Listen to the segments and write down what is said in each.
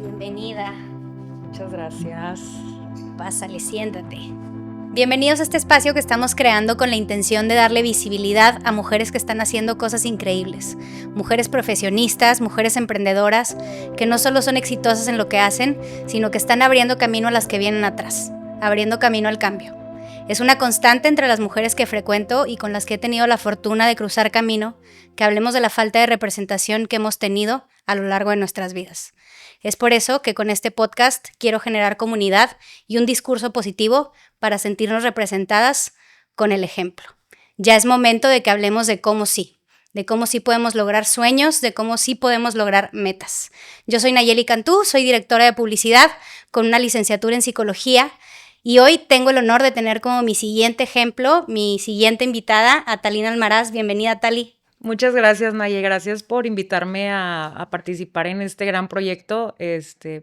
Bienvenida. Muchas gracias. Pásale, siéntate. Bienvenidos a este espacio que estamos creando con la intención de darle visibilidad a mujeres que están haciendo cosas increíbles. Mujeres profesionistas, mujeres emprendedoras, que no solo son exitosas en lo que hacen, sino que están abriendo camino a las que vienen atrás, abriendo camino al cambio. Es una constante entre las mujeres que frecuento y con las que he tenido la fortuna de cruzar camino, que hablemos de la falta de representación que hemos tenido a lo largo de nuestras vidas. Es por eso que con este podcast quiero generar comunidad y un discurso positivo para sentirnos representadas con el ejemplo. Ya es momento de que hablemos de cómo sí podemos lograr sueños, de cómo sí podemos lograr metas. Yo soy Nayeli Cantú, soy directora de publicidad con una licenciatura en psicología y hoy tengo el honor de tener como mi siguiente ejemplo, mi siguiente invitada, a Talina Almaraz. Bienvenida, Tali. Muchas gracias, Naye. Gracias por invitarme a participar en este gran proyecto,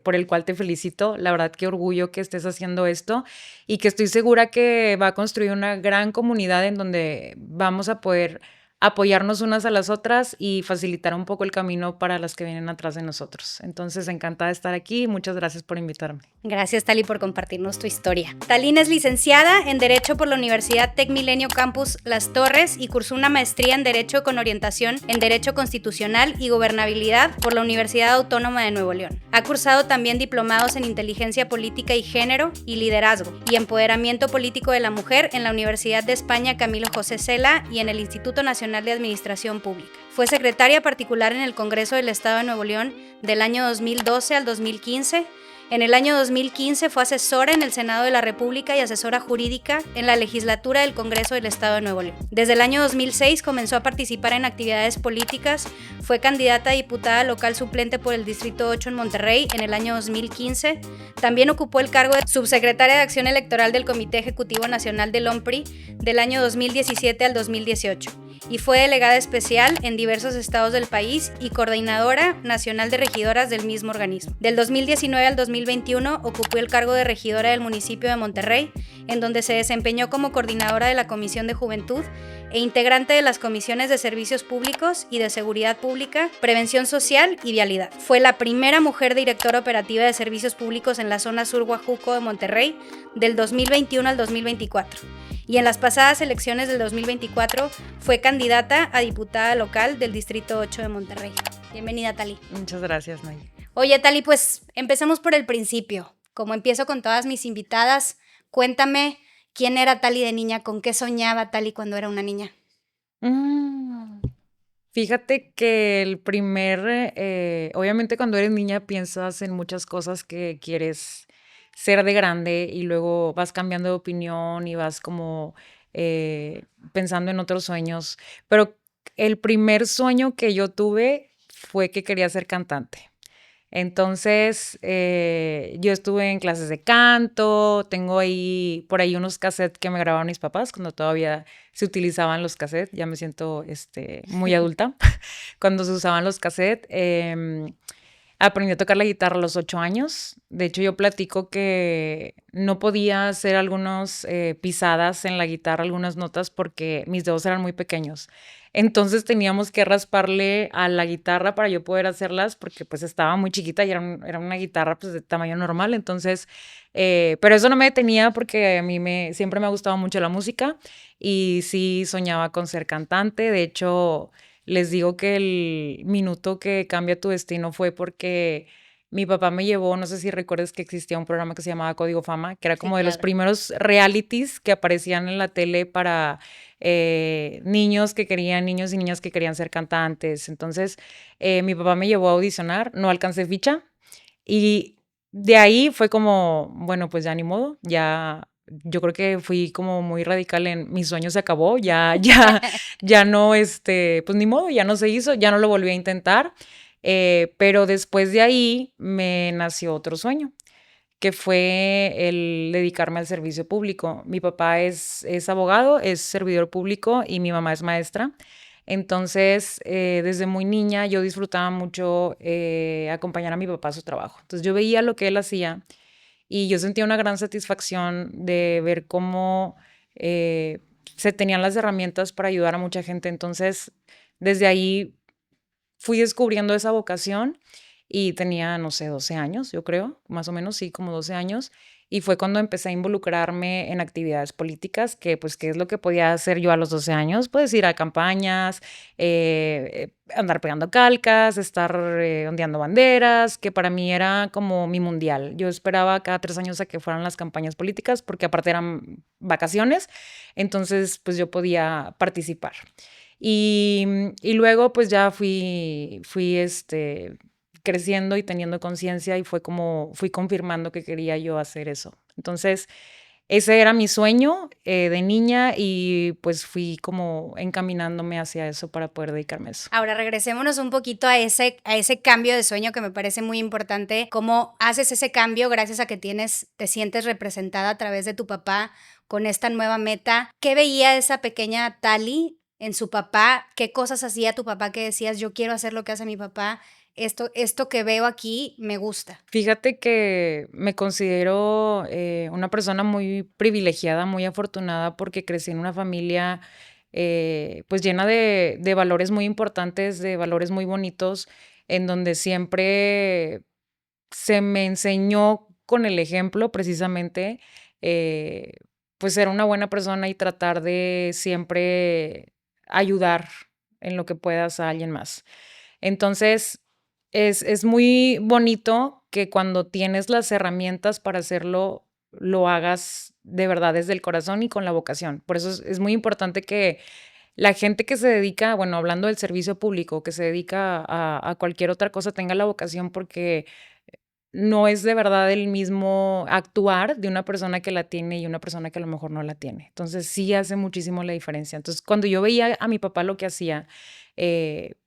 por el cual te felicito. La verdad, qué orgullo que estés haciendo esto y que estoy segura que va a construir una gran comunidad en donde vamos a poder apoyarnos unas a las otras y facilitar un poco el camino para las que vienen atrás de nosotros. Entonces, encantada de estar aquí. Muchas gracias por invitarme. Gracias, Tali, por compartirnos tu historia. Talina es licenciada en Derecho por la Universidad Tec Milenio Campus Las Torres y cursó una maestría en Derecho con orientación en Derecho Constitucional y Gobernabilidad por la Universidad Autónoma de Nuevo León. Ha cursado también diplomados en Inteligencia Política y Género y Liderazgo y Empoderamiento Político de la Mujer en la Universidad de España Camilo José Cela y en el Instituto Nacional de Administración Pública. Fue secretaria particular en el Congreso del Estado de Nuevo León del año 2012 al 2015. En el año 2015 fue asesora en el Senado de la República y asesora jurídica en la legislatura del Congreso del Estado de Nuevo León. Desde el año 2006 comenzó a participar en actividades políticas, fue candidata a diputada local suplente por el Distrito 8 en Monterrey en el año 2015. También ocupó el cargo de subsecretaria de Acción Electoral del Comité Ejecutivo Nacional del OMPRI del año 2017 al 2018. Y fue delegada especial en diversos estados del país y coordinadora nacional de regidoras del mismo organismo. Del 2019 al 2021 ocupó el cargo de regidora del municipio de Monterrey, en donde se desempeñó como coordinadora de la Comisión de Juventud e integrante de las comisiones de Servicios Públicos y de Seguridad Pública, Prevención Social y Vialidad. Fue la primera mujer directora operativa de Servicios Públicos en la zona sur Huajuco de Monterrey del 2021 al 2024. Y en las pasadas elecciones del 2024 fue candidata a diputada local del Distrito 8 de Monterrey. Bienvenida, Tali. Muchas gracias, Naye. Oye, Tali, pues empecemos por el principio. Como empiezo con todas mis invitadas, cuéntame quién era Tali de niña, con qué soñaba Tali cuando era una niña. Fíjate que obviamente cuando eres niña piensas en muchas cosas que quieres ser de grande y luego vas cambiando de opinión y vas como pensando en otros sueños. Pero el primer sueño que yo tuve fue que quería ser cantante. Entonces, yo estuve en clases de canto, tengo por ahí unos cassettes que me grabaron mis papás cuando todavía se utilizaban los cassettes, ya me siento muy adulta, cuando se usaban los cassettes. Aprendí a tocar la guitarra a los 8 años. De hecho, yo platico que no podía hacer algunas pisadas en la guitarra, algunas notas, porque mis dedos eran muy pequeños. Entonces teníamos que rasparle a la guitarra para yo poder hacerlas, porque pues estaba muy chiquita y era una guitarra pues de tamaño normal. Entonces, pero eso no me detenía porque a mí siempre me ha gustado mucho la música y sí soñaba con ser cantante. De hecho, les digo que el minuto que cambia tu destino fue porque mi papá me llevó, no sé si recuerdas que existía un programa que se llamaba Código Fama, que era como de los primeros realities que aparecían en la tele para niños y niñas que querían ser cantantes. Entonces, mi papá me llevó a audicionar, no alcancé ficha y de ahí fue como, bueno, pues ya ni modo, ya yo creo que fui como muy radical en mi sueño se acabó, ya no, pues ni modo, ya no se hizo, ya no lo volví a intentar, pero después de ahí me nació otro sueño, que fue el dedicarme al servicio público. Mi papá es abogado, es servidor público y mi mamá es maestra. Entonces, desde muy niña yo disfrutaba mucho acompañar a mi papá a su trabajo. Entonces, yo veía lo que él hacía y yo sentía una gran satisfacción de ver cómo se tenían las herramientas para ayudar a mucha gente. Entonces, desde ahí fui descubriendo esa vocación y tenía, no sé, 12 años, yo creo, más o menos, sí, como 12 años. Y fue cuando empecé a involucrarme en actividades políticas, que pues, ¿qué es lo que podía hacer yo a los 12 años? Pues ir a campañas, andar pegando calcas, estar ondeando banderas, que para mí era como mi mundial. Yo esperaba cada 3 años a que fueran las campañas políticas, porque aparte eran vacaciones, entonces pues yo podía participar. Y luego pues ya fui creciendo y teniendo conciencia y fue como fui confirmando que quería yo hacer eso. Entonces, ese era mi sueño de niña y pues fui como encaminándome hacia eso para poder dedicarme a eso. Ahora regresémonos un poquito a ese cambio de sueño que me parece muy importante. ¿Cómo haces ese cambio gracias a que te sientes representada a través de tu papá con esta nueva meta? ¿Qué veía esa pequeña Tali en su papá? ¿Qué cosas hacía tu papá que decías, yo quiero hacer lo que hace mi papá? Esto que veo aquí me gusta. Fíjate que me considero una persona muy privilegiada, muy afortunada porque crecí en una familia pues llena de valores muy importantes, de valores muy bonitos, en donde siempre se me enseñó con el ejemplo precisamente, eh, pues ser una buena persona y tratar de siempre ayudar en lo que puedas a alguien más. Entonces, es muy bonito que cuando tienes las herramientas para hacerlo, lo hagas de verdad desde el corazón y con la vocación. Por eso es muy importante que la gente que se dedica, bueno, hablando del servicio público, que se dedica a cualquier otra cosa, tenga la vocación porque no es de verdad el mismo actuar de una persona que la tiene y una persona que a lo mejor no la tiene. Entonces, sí hace muchísimo la diferencia. Entonces, cuando yo veía a mi papá lo que hacía,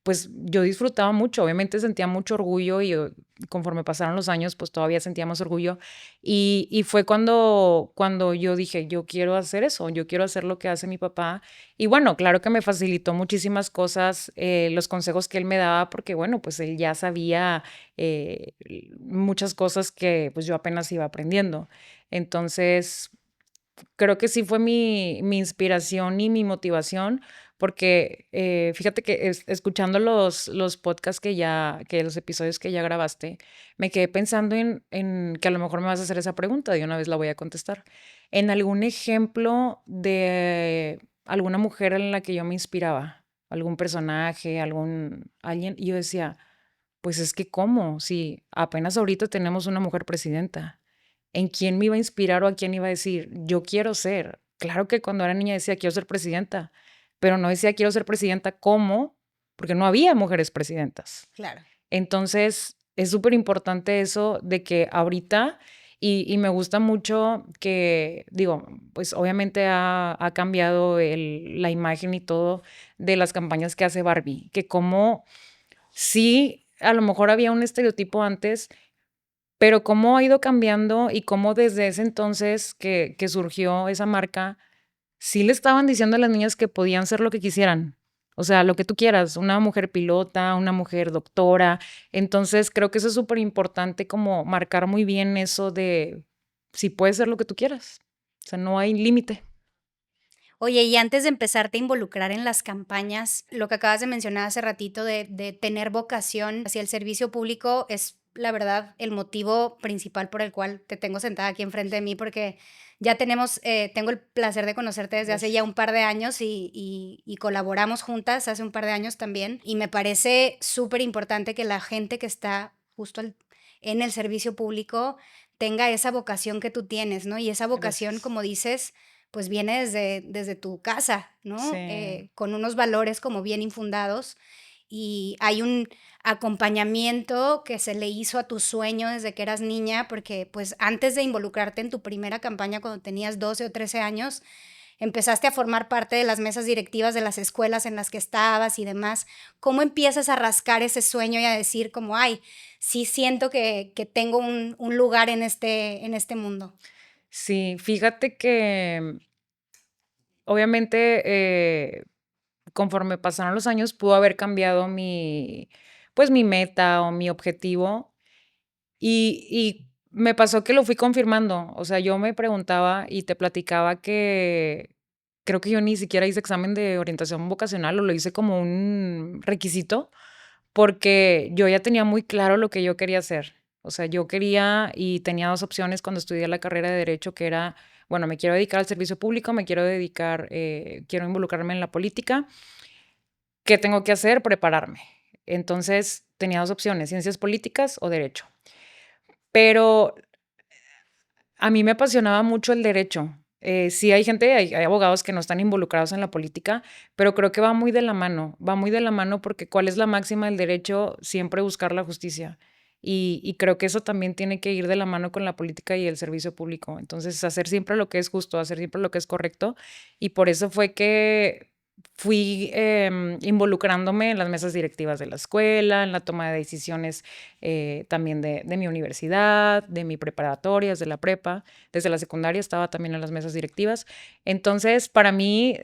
pues yo disfrutaba mucho. Obviamente sentía mucho orgullo y conforme pasaron los años, pues todavía sentía más orgullo. Y fue cuando yo dije, yo quiero hacer eso, yo quiero hacer lo que hace mi papá. Y bueno, claro que me facilitó muchísimas cosas, los consejos que él me daba, porque bueno, pues él ya sabía eh, muchas cosas que pues yo apenas iba aprendiendo. Entonces, creo que sí fue mi inspiración y mi motivación, porque fíjate que escuchando los podcasts que los episodios que ya grabaste, me quedé pensando en que a lo mejor me vas a hacer esa pregunta, de una vez la voy a contestar. ¿En algún ejemplo de alguna mujer en la que yo me inspiraba? ¿Algún personaje, alguien? Y yo decía, pues es que ¿cómo? Si apenas ahorita tenemos una mujer presidenta. ¿En quién me iba a inspirar o a quién iba a decir, yo quiero ser? Claro que cuando era niña decía, quiero ser presidenta, pero no decía, quiero ser presidenta, ¿cómo? Porque no había mujeres presidentas. Claro. Entonces, es súper importante eso de que ahorita, y me gusta mucho que, digo, pues obviamente ha cambiado la imagen y todo de las campañas que hace Barbie, que como sí, a lo mejor había un estereotipo antes, pero cómo ha ido cambiando y cómo desde ese entonces que surgió esa marca, sí le estaban diciendo a las niñas que podían ser lo que quisieran. O sea, lo que tú quieras, una mujer pilota, una mujer doctora. Entonces, creo que eso es súper importante como marcar muy bien eso de si puedes ser lo que tú quieras. O sea, no hay límite. Oye, y antes de empezarte a involucrar en las campañas, lo que acabas de mencionar hace ratito de tener vocación hacia el servicio público es, la verdad, el motivo principal por el cual te tengo sentada aquí enfrente de mí, porque ya tengo el placer de conocerte desde hace ya un par de años y colaboramos juntas hace un par de años también. Y me parece súper importante que la gente que está justo en el servicio público tenga esa vocación que tú tienes, ¿no? Y esa vocación, Gracias. como dices, pues viene desde tu casa, ¿no? Sí. Con unos valores como bien infundados y hay un acompañamiento que se le hizo a tu sueño desde que eras niña, porque pues antes de involucrarte en tu primera campaña cuando tenías 12 o 13 años, empezaste a formar parte de las mesas directivas de las escuelas en las que estabas y demás. ¿Cómo empiezas a rascar ese sueño y a decir como, ay, sí siento que tengo un lugar en este mundo? Sí, fíjate que obviamente conforme pasaron los años, pudo haber cambiado pues, mi meta o mi objetivo, y me pasó que lo fui confirmando. O sea, yo me preguntaba y te platicaba que creo que yo ni siquiera hice examen de orientación vocacional, o lo hice como un requisito, porque yo ya tenía muy claro lo que yo quería hacer. O sea, yo quería y tenía 2 opciones cuando estudié la carrera de Derecho, que era, bueno, me quiero dedicar al servicio público, me quiero dedicar, quiero involucrarme en la política. ¿Qué tengo que hacer? Prepararme. Entonces, tenía 2 opciones, ciencias políticas o derecho. Pero a mí me apasionaba mucho el derecho. Sí hay gente, hay abogados que no están involucrados en la política, pero creo que va muy de la mano porque ¿cuál es la máxima del derecho? Siempre buscar la justicia. Y creo que eso también tiene que ir de la mano con la política y el servicio público. Entonces, hacer siempre lo que es justo, hacer siempre lo que es correcto. Y por eso fue que fui involucrándome en las mesas directivas de la escuela, en la toma de decisiones también de mi universidad, de mi preparatoria, desde la prepa, desde la secundaria estaba también en las mesas directivas. Entonces, para mí,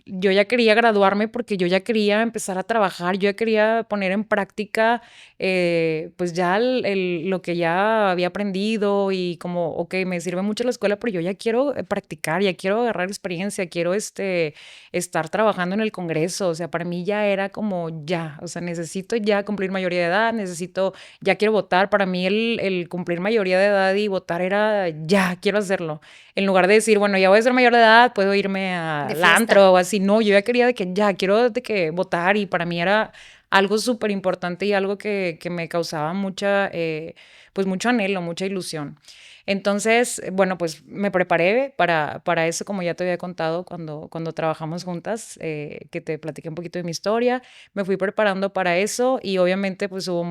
yo ya quería graduarme porque yo ya quería empezar a trabajar, yo ya quería poner en práctica pues ya lo que ya había aprendido y como, ok, me sirve mucho la escuela, pero yo ya quiero practicar, ya quiero agarrar experiencia, quiero estar trabajando en el Congreso. O sea, para mí ya era como ya, o sea, necesito ya cumplir mayoría de edad, ya quiero votar. Para mí el cumplir mayoría de edad y votar era ya, quiero hacerlo. En lugar de decir, bueno, ya voy a ser mayor de edad, puedo irme De al fiesta. antro o así. No, yo ya quería de que ya, quiero de que votar y para mí era algo súper importante y algo que me causaba pues mucho anhelo, mucha ilusión. Entonces, bueno, pues me preparé para eso, como ya te había contado cuando trabajamos juntas, que te platiqué un poquito de mi historia. Me fui preparando para eso y obviamente pues hubo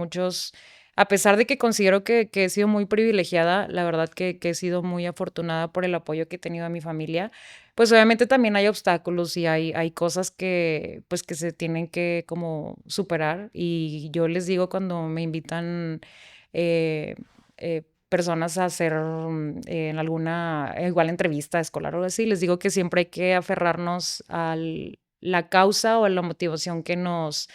a pesar de que considero que he sido muy privilegiada, la verdad que he sido muy afortunada por el apoyo que he tenido a mi familia, pues obviamente también hay obstáculos y hay cosas pues que se tienen que como superar. Y yo les digo cuando me invitan eh, personas a hacer en alguna, igual entrevista escolar o así, les digo que siempre hay que aferrarnos a la causa o a la motivación que nos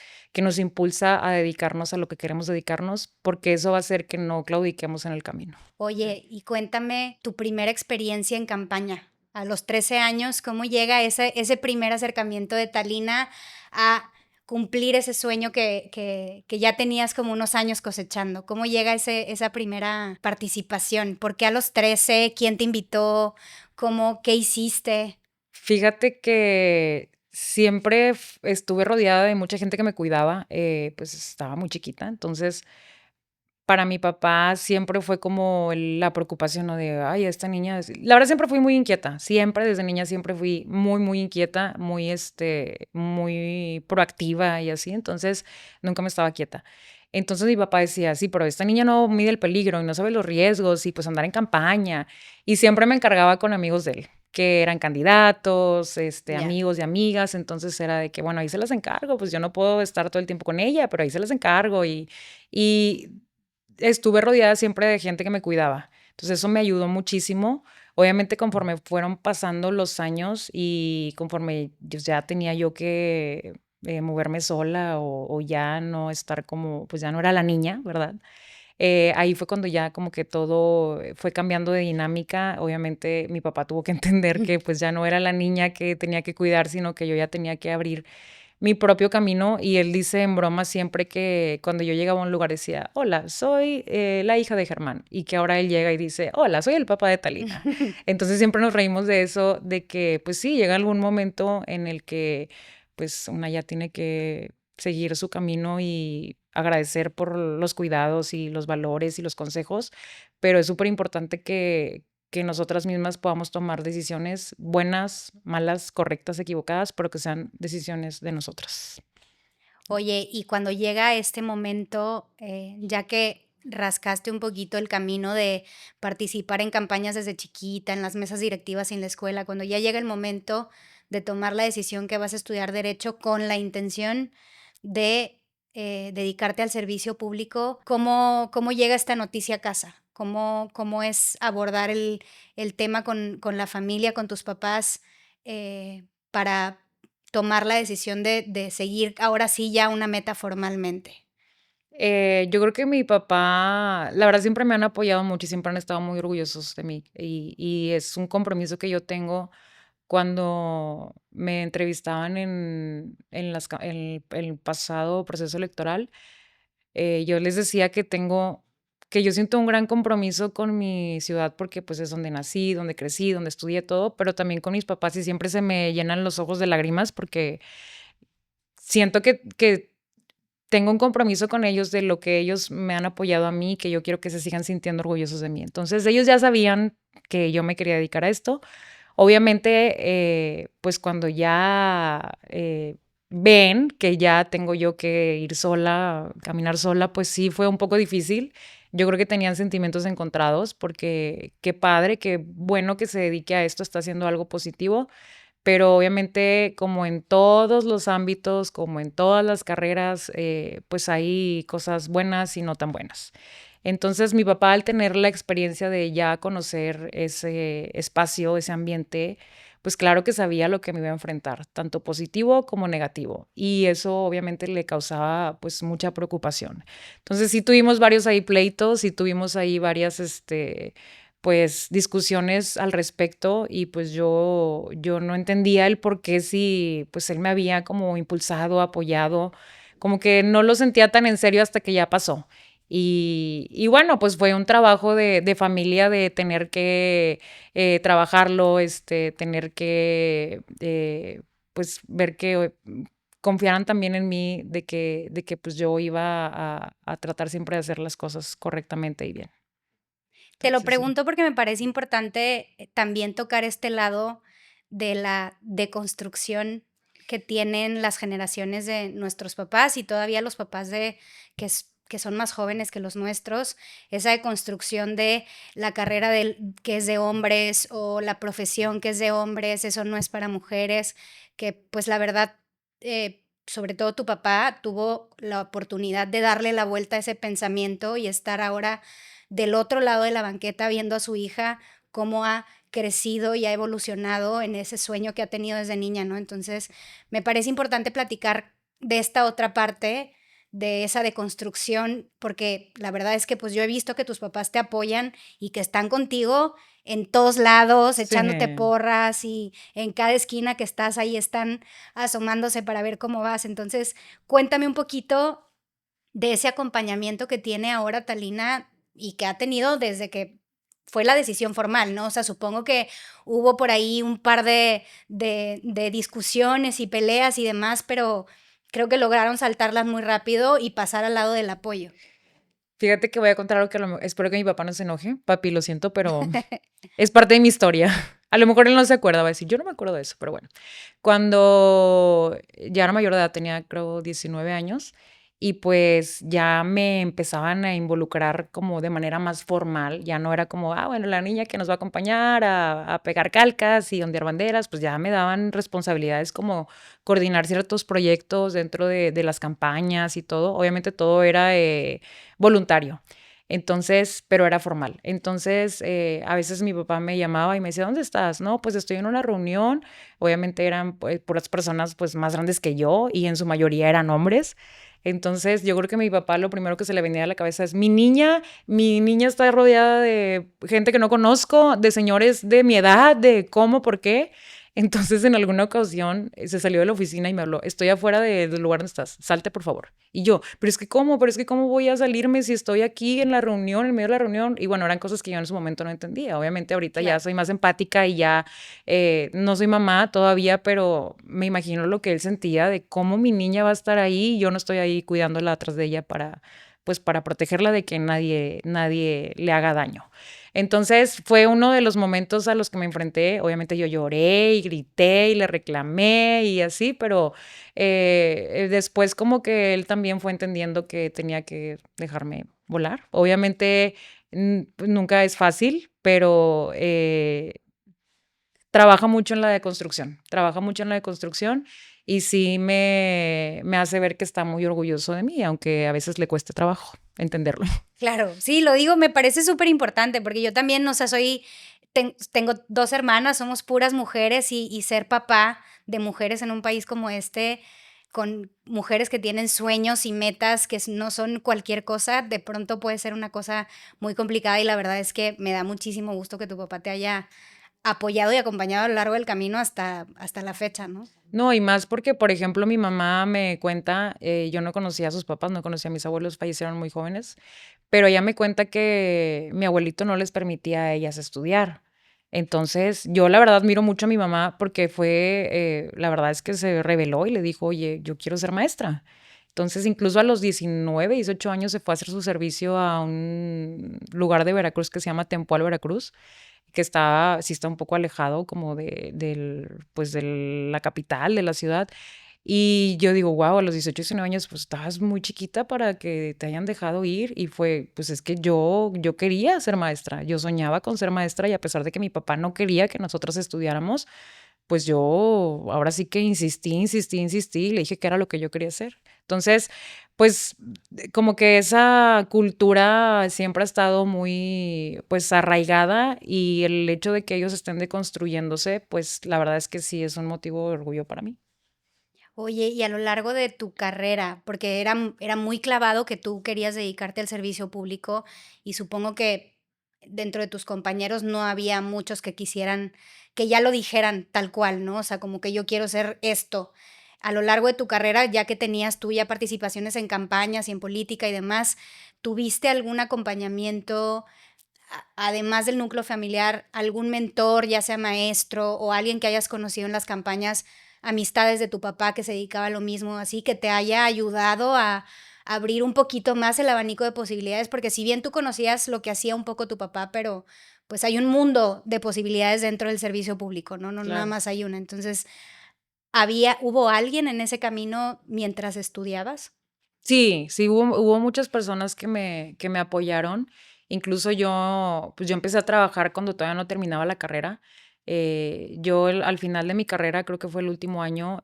impulsa a dedicarnos a lo que queremos dedicarnos, porque eso va a hacer que no claudiquemos en el camino. Oye, y cuéntame tu primera experiencia en campaña. A los 13 años, ¿cómo llega ese primer acercamiento de Talina a cumplir ese sueño que ya tenías como unos años cosechando? ¿Cómo llega esa primera participación? ¿Por qué a los 13? ¿Quién te invitó? ¿Qué hiciste? Fíjate que siempre estuve rodeada de mucha gente que me cuidaba, pues estaba muy chiquita, entonces para mi papá siempre fue como la preocupación, ¿no? De, ay, esta niña, la verdad siempre fui muy inquieta, siempre desde niña siempre fui muy, muy inquieta, muy proactiva y así, entonces nunca me estaba quieta. Entonces mi papá decía, sí, pero esta niña no mide el peligro y no sabe los riesgos y pues andar en campaña. Y siempre me encargaba con amigos de él, que eran candidatos, Ya. amigos y amigas, entonces era de que, bueno, ahí se las encargo, pues yo no puedo estar todo el tiempo con ella, pero ahí se las encargo y estuve rodeada siempre de gente que me cuidaba. Entonces, eso me ayudó muchísimo. Obviamente, conforme fueron pasando los años y conforme ya tenía yo que moverme sola o ya no estar como, pues ya no era la niña, ¿verdad? Ahí fue cuando ya como que todo fue cambiando de dinámica. Obviamente, mi papá tuvo que entender que pues ya no era la niña que tenía que cuidar, sino que yo ya tenía que abrir mi propio camino. Y él dice en broma siempre que cuando yo llegaba a un lugar decía, hola, soy la hija de Germán, y que ahora él llega y dice, hola, soy el papá de Talina. Entonces siempre nos reímos de eso, de que pues sí, llega algún momento en el que pues una ya tiene que seguir su camino y agradecer por los cuidados y los valores y los consejos, pero es súper importante que nosotras mismas podamos tomar decisiones buenas, malas, correctas, equivocadas, pero que sean decisiones de nosotras. Oye, y cuando llega este momento, ya que rascaste un poquito el camino de participar en campañas desde chiquita, en las mesas directivas y en la escuela, cuando ya llega el momento de tomar la decisión que vas a estudiar derecho con la intención de dedicarte al servicio público, ¿cómo llega esta noticia a casa? ¿Cómo es abordar el tema con la familia, con tus papás, para tomar la decisión de seguir ahora sí ya una meta formalmente? Yo creo que mi papá, la verdad, siempre me han apoyado mucho y siempre han estado muy orgullosos de mí. Y es un compromiso que yo tengo cuando me entrevistaban en el pasado proceso electoral, yo les decía que yo siento un gran compromiso con mi ciudad porque pues es donde nací, donde crecí, donde estudié todo, pero también con mis papás y siempre se me llenan los ojos de lágrimas porque siento que tengo un compromiso con ellos de lo que ellos me han apoyado a mí, que yo quiero que se sigan sintiendo orgullosos de mí. Entonces, ellos ya sabían que yo me quería dedicar a esto. Obviamente, pues cuando ya ven que ya tengo yo que ir sola, caminar sola, pues sí fue un poco difícil. Yo creo que tenían sentimientos encontrados porque qué padre, qué bueno que se dedique a esto, está haciendo algo positivo, pero obviamente, como en todos los ámbitos, como en todas las carreras, pues hay cosas buenas y no tan buenas. Entonces, mi papá, al tener la experiencia de ya conocer ese espacio, ese ambiente, pues claro que sabía lo que me iba a enfrentar, tanto positivo como negativo. Y eso obviamente le causaba pues mucha preocupación. Entonces, sí tuvimos varios ahí pleitos, sí tuvimos ahí varias, pues discusiones al respecto y pues yo no entendía el por qué si pues él me había como impulsado, apoyado, como que no lo sentía tan en serio hasta que ya pasó. Y bueno, pues fue un trabajo de familia de tener que trabajarlo, tener que pues ver que confiaran también en mí de que pues yo iba a tratar siempre de hacer las cosas correctamente y bien. Te lo Entonces, sí. pregunto porque me parece importante también tocar este lado de la deconstrucción que tienen las generaciones de nuestros papás y todavía los papás que son más jóvenes que los nuestros, esa deconstrucción de la carrera que es de hombres o la profesión que es de hombres, eso no es para mujeres, que pues la verdad, sobre todo tu papá tuvo la oportunidad de darle la vuelta a ese pensamiento y estar ahora del otro lado de la banqueta viendo a su hija cómo ha crecido y ha evolucionado en ese sueño que ha tenido desde niña, ¿no? Entonces, me parece importante platicar de esta otra parte, de esa deconstrucción, porque la verdad es que pues yo he visto que tus papás te apoyan y que están contigo en todos lados, Sí. echándote porras y en cada esquina que estás ahí están asomándose para ver cómo vas. Entonces, cuéntame un poquito de ese acompañamiento que tiene ahora Talina y que ha tenido desde que fue la decisión formal, ¿no? O sea, supongo que hubo por ahí un par de discusiones y peleas y demás, pero creo que lograron saltarlas muy rápido y pasar al lado del apoyo. Fíjate que voy a contar algo que espero que mi papá no se enoje. Papi, lo siento, pero es parte de mi historia. A lo mejor él no se acuerda, va a decir, yo no me acuerdo de eso, pero bueno. Cuando ya era mayor de edad, tenía creo 19 años, y pues ya me empezaban a involucrar como de manera más formal. Ya no era como, bueno, la niña que nos va a acompañar a pegar calcas y ondear banderas, pues ya me daban responsabilidades como coordinar ciertos proyectos dentro de las campañas y todo. Obviamente todo era voluntario. Entonces, pero era formal. Entonces, a veces mi papá me llamaba y me decía, ¿dónde estás? No, pues estoy en una reunión. Obviamente eran pues, puras personas pues más grandes que yo y en su mayoría eran hombres. Entonces, yo creo que a mi papá lo primero que se le venía a la cabeza es, mi niña está rodeada de gente que no conozco, de señores de mi edad, de cómo, por qué. Entonces, en alguna ocasión se salió de la oficina y me habló, estoy afuera del lugar donde estás, salte por favor. Y yo, pero es que cómo voy a salirme si estoy aquí en la reunión, en medio de la reunión. Y bueno, eran cosas que yo en su momento no entendía. Obviamente ahorita ya Claro. soy más empática y ya no soy mamá todavía, pero me imagino lo que él sentía de cómo mi niña va a estar ahí y yo no estoy ahí cuidándola atrás de ella pues para protegerla de que nadie le haga daño. Entonces fue uno de los momentos a los que me enfrenté. Obviamente yo lloré y grité y le reclamé y así, pero después como que él también fue entendiendo que tenía que dejarme volar. Obviamente pues, nunca es fácil, pero trabaja mucho en la deconstrucción y sí me hace ver que está muy orgulloso de mí, aunque a veces le cueste trabajo entenderlo. Claro, sí, lo digo, me parece súper importante porque yo también, o sea, tengo dos hermanas, somos puras mujeres y ser papá de mujeres en un país como este, con mujeres que tienen sueños y metas que no son cualquier cosa, de pronto puede ser una cosa muy complicada y la verdad es que me da muchísimo gusto que tu papá te haya apoyado y acompañado a lo largo del camino hasta la fecha, ¿no? No, y más porque, por ejemplo, mi mamá me cuenta, yo no conocía a sus papás, no conocía a mis abuelos, fallecieron muy jóvenes, pero ella me cuenta que mi abuelito no les permitía a ellas estudiar. Entonces, yo la verdad admiro mucho a mi mamá porque la verdad es que se rebeló y le dijo, oye, yo quiero ser maestra. Entonces, incluso a los 19, 18 años se fue a hacer su servicio a un lugar de Veracruz que se llama Tempoal, Veracruz, que sí está un poco alejado como pues de la capital, de la ciudad. Y yo digo, wow, a los 18, 19 años, pues estabas muy chiquita para que te hayan dejado ir. Y pues es que yo quería ser maestra, yo soñaba con ser maestra y a pesar de que mi papá no quería que nosotros estudiáramos, pues yo ahora sí que insistí, y le dije que era lo que yo quería hacer. Entonces, pues como que esa cultura siempre ha estado muy, pues arraigada y el hecho de que ellos estén deconstruyéndose, pues la verdad es que sí es un motivo de orgullo para mí. Oye, y a lo largo de tu carrera, porque era muy clavado que tú querías dedicarte al servicio público y supongo que dentro de tus compañeros no había muchos que quisieran, que ya lo dijeran tal cual, ¿no? O sea, como que yo quiero ser esto. A lo largo de tu carrera, ya que tenías tú ya participaciones en campañas y en política y demás, ¿tuviste algún acompañamiento, además del núcleo familiar, algún mentor, ya sea maestro o alguien que hayas conocido en las campañas, amistades de tu papá que se dedicaba a lo mismo, así que te haya ayudado a abrir un poquito más el abanico de posibilidades? Porque si bien tú conocías lo que hacía un poco tu papá, pero pues hay un mundo de posibilidades dentro del servicio público, ¿no? No nada Claro. más hay una. Entonces, ¿hubo alguien en ese camino mientras estudiabas? Sí, sí, hubo muchas personas que me apoyaron. Incluso pues yo empecé a trabajar cuando todavía no terminaba la carrera. Al final de mi carrera, creo que fue el último año,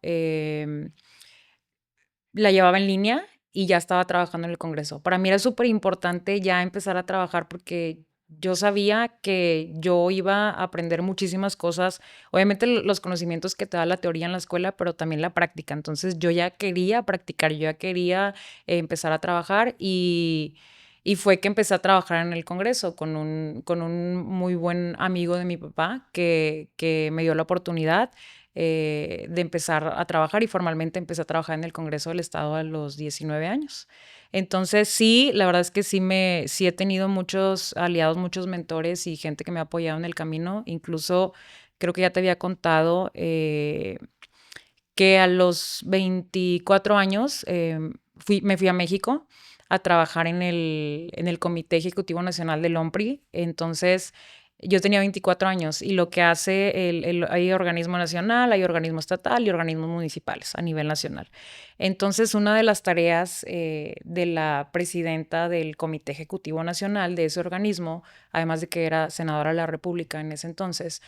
la llevaba en línea y ya estaba trabajando en el Congreso. Para mí era súper importante ya empezar a trabajar porque yo sabía que yo iba a aprender muchísimas cosas, obviamente los conocimientos que te da la teoría en la escuela, pero también la práctica. Entonces yo ya quería practicar, yo ya quería empezar a trabajar y fue que empecé a trabajar en el Congreso con un muy buen amigo de mi papá que me dio la oportunidad de empezar a trabajar y formalmente empecé a trabajar en el Congreso del Estado a los 19 años. Entonces, sí, la verdad es que sí he tenido muchos aliados, muchos mentores y gente que me ha apoyado en el camino. Incluso creo que ya te había contado que a los 24 años me fui a México a trabajar en el Comité Ejecutivo Nacional del OMPRI. Entonces, yo tenía 24 años y lo que hace, hay organismo nacional, hay organismo estatal y organismos municipales a nivel nacional. Entonces, una de las tareas de la presidenta del Comité Ejecutivo Nacional de ese organismo, además de que era senadora de la República en ese entonces,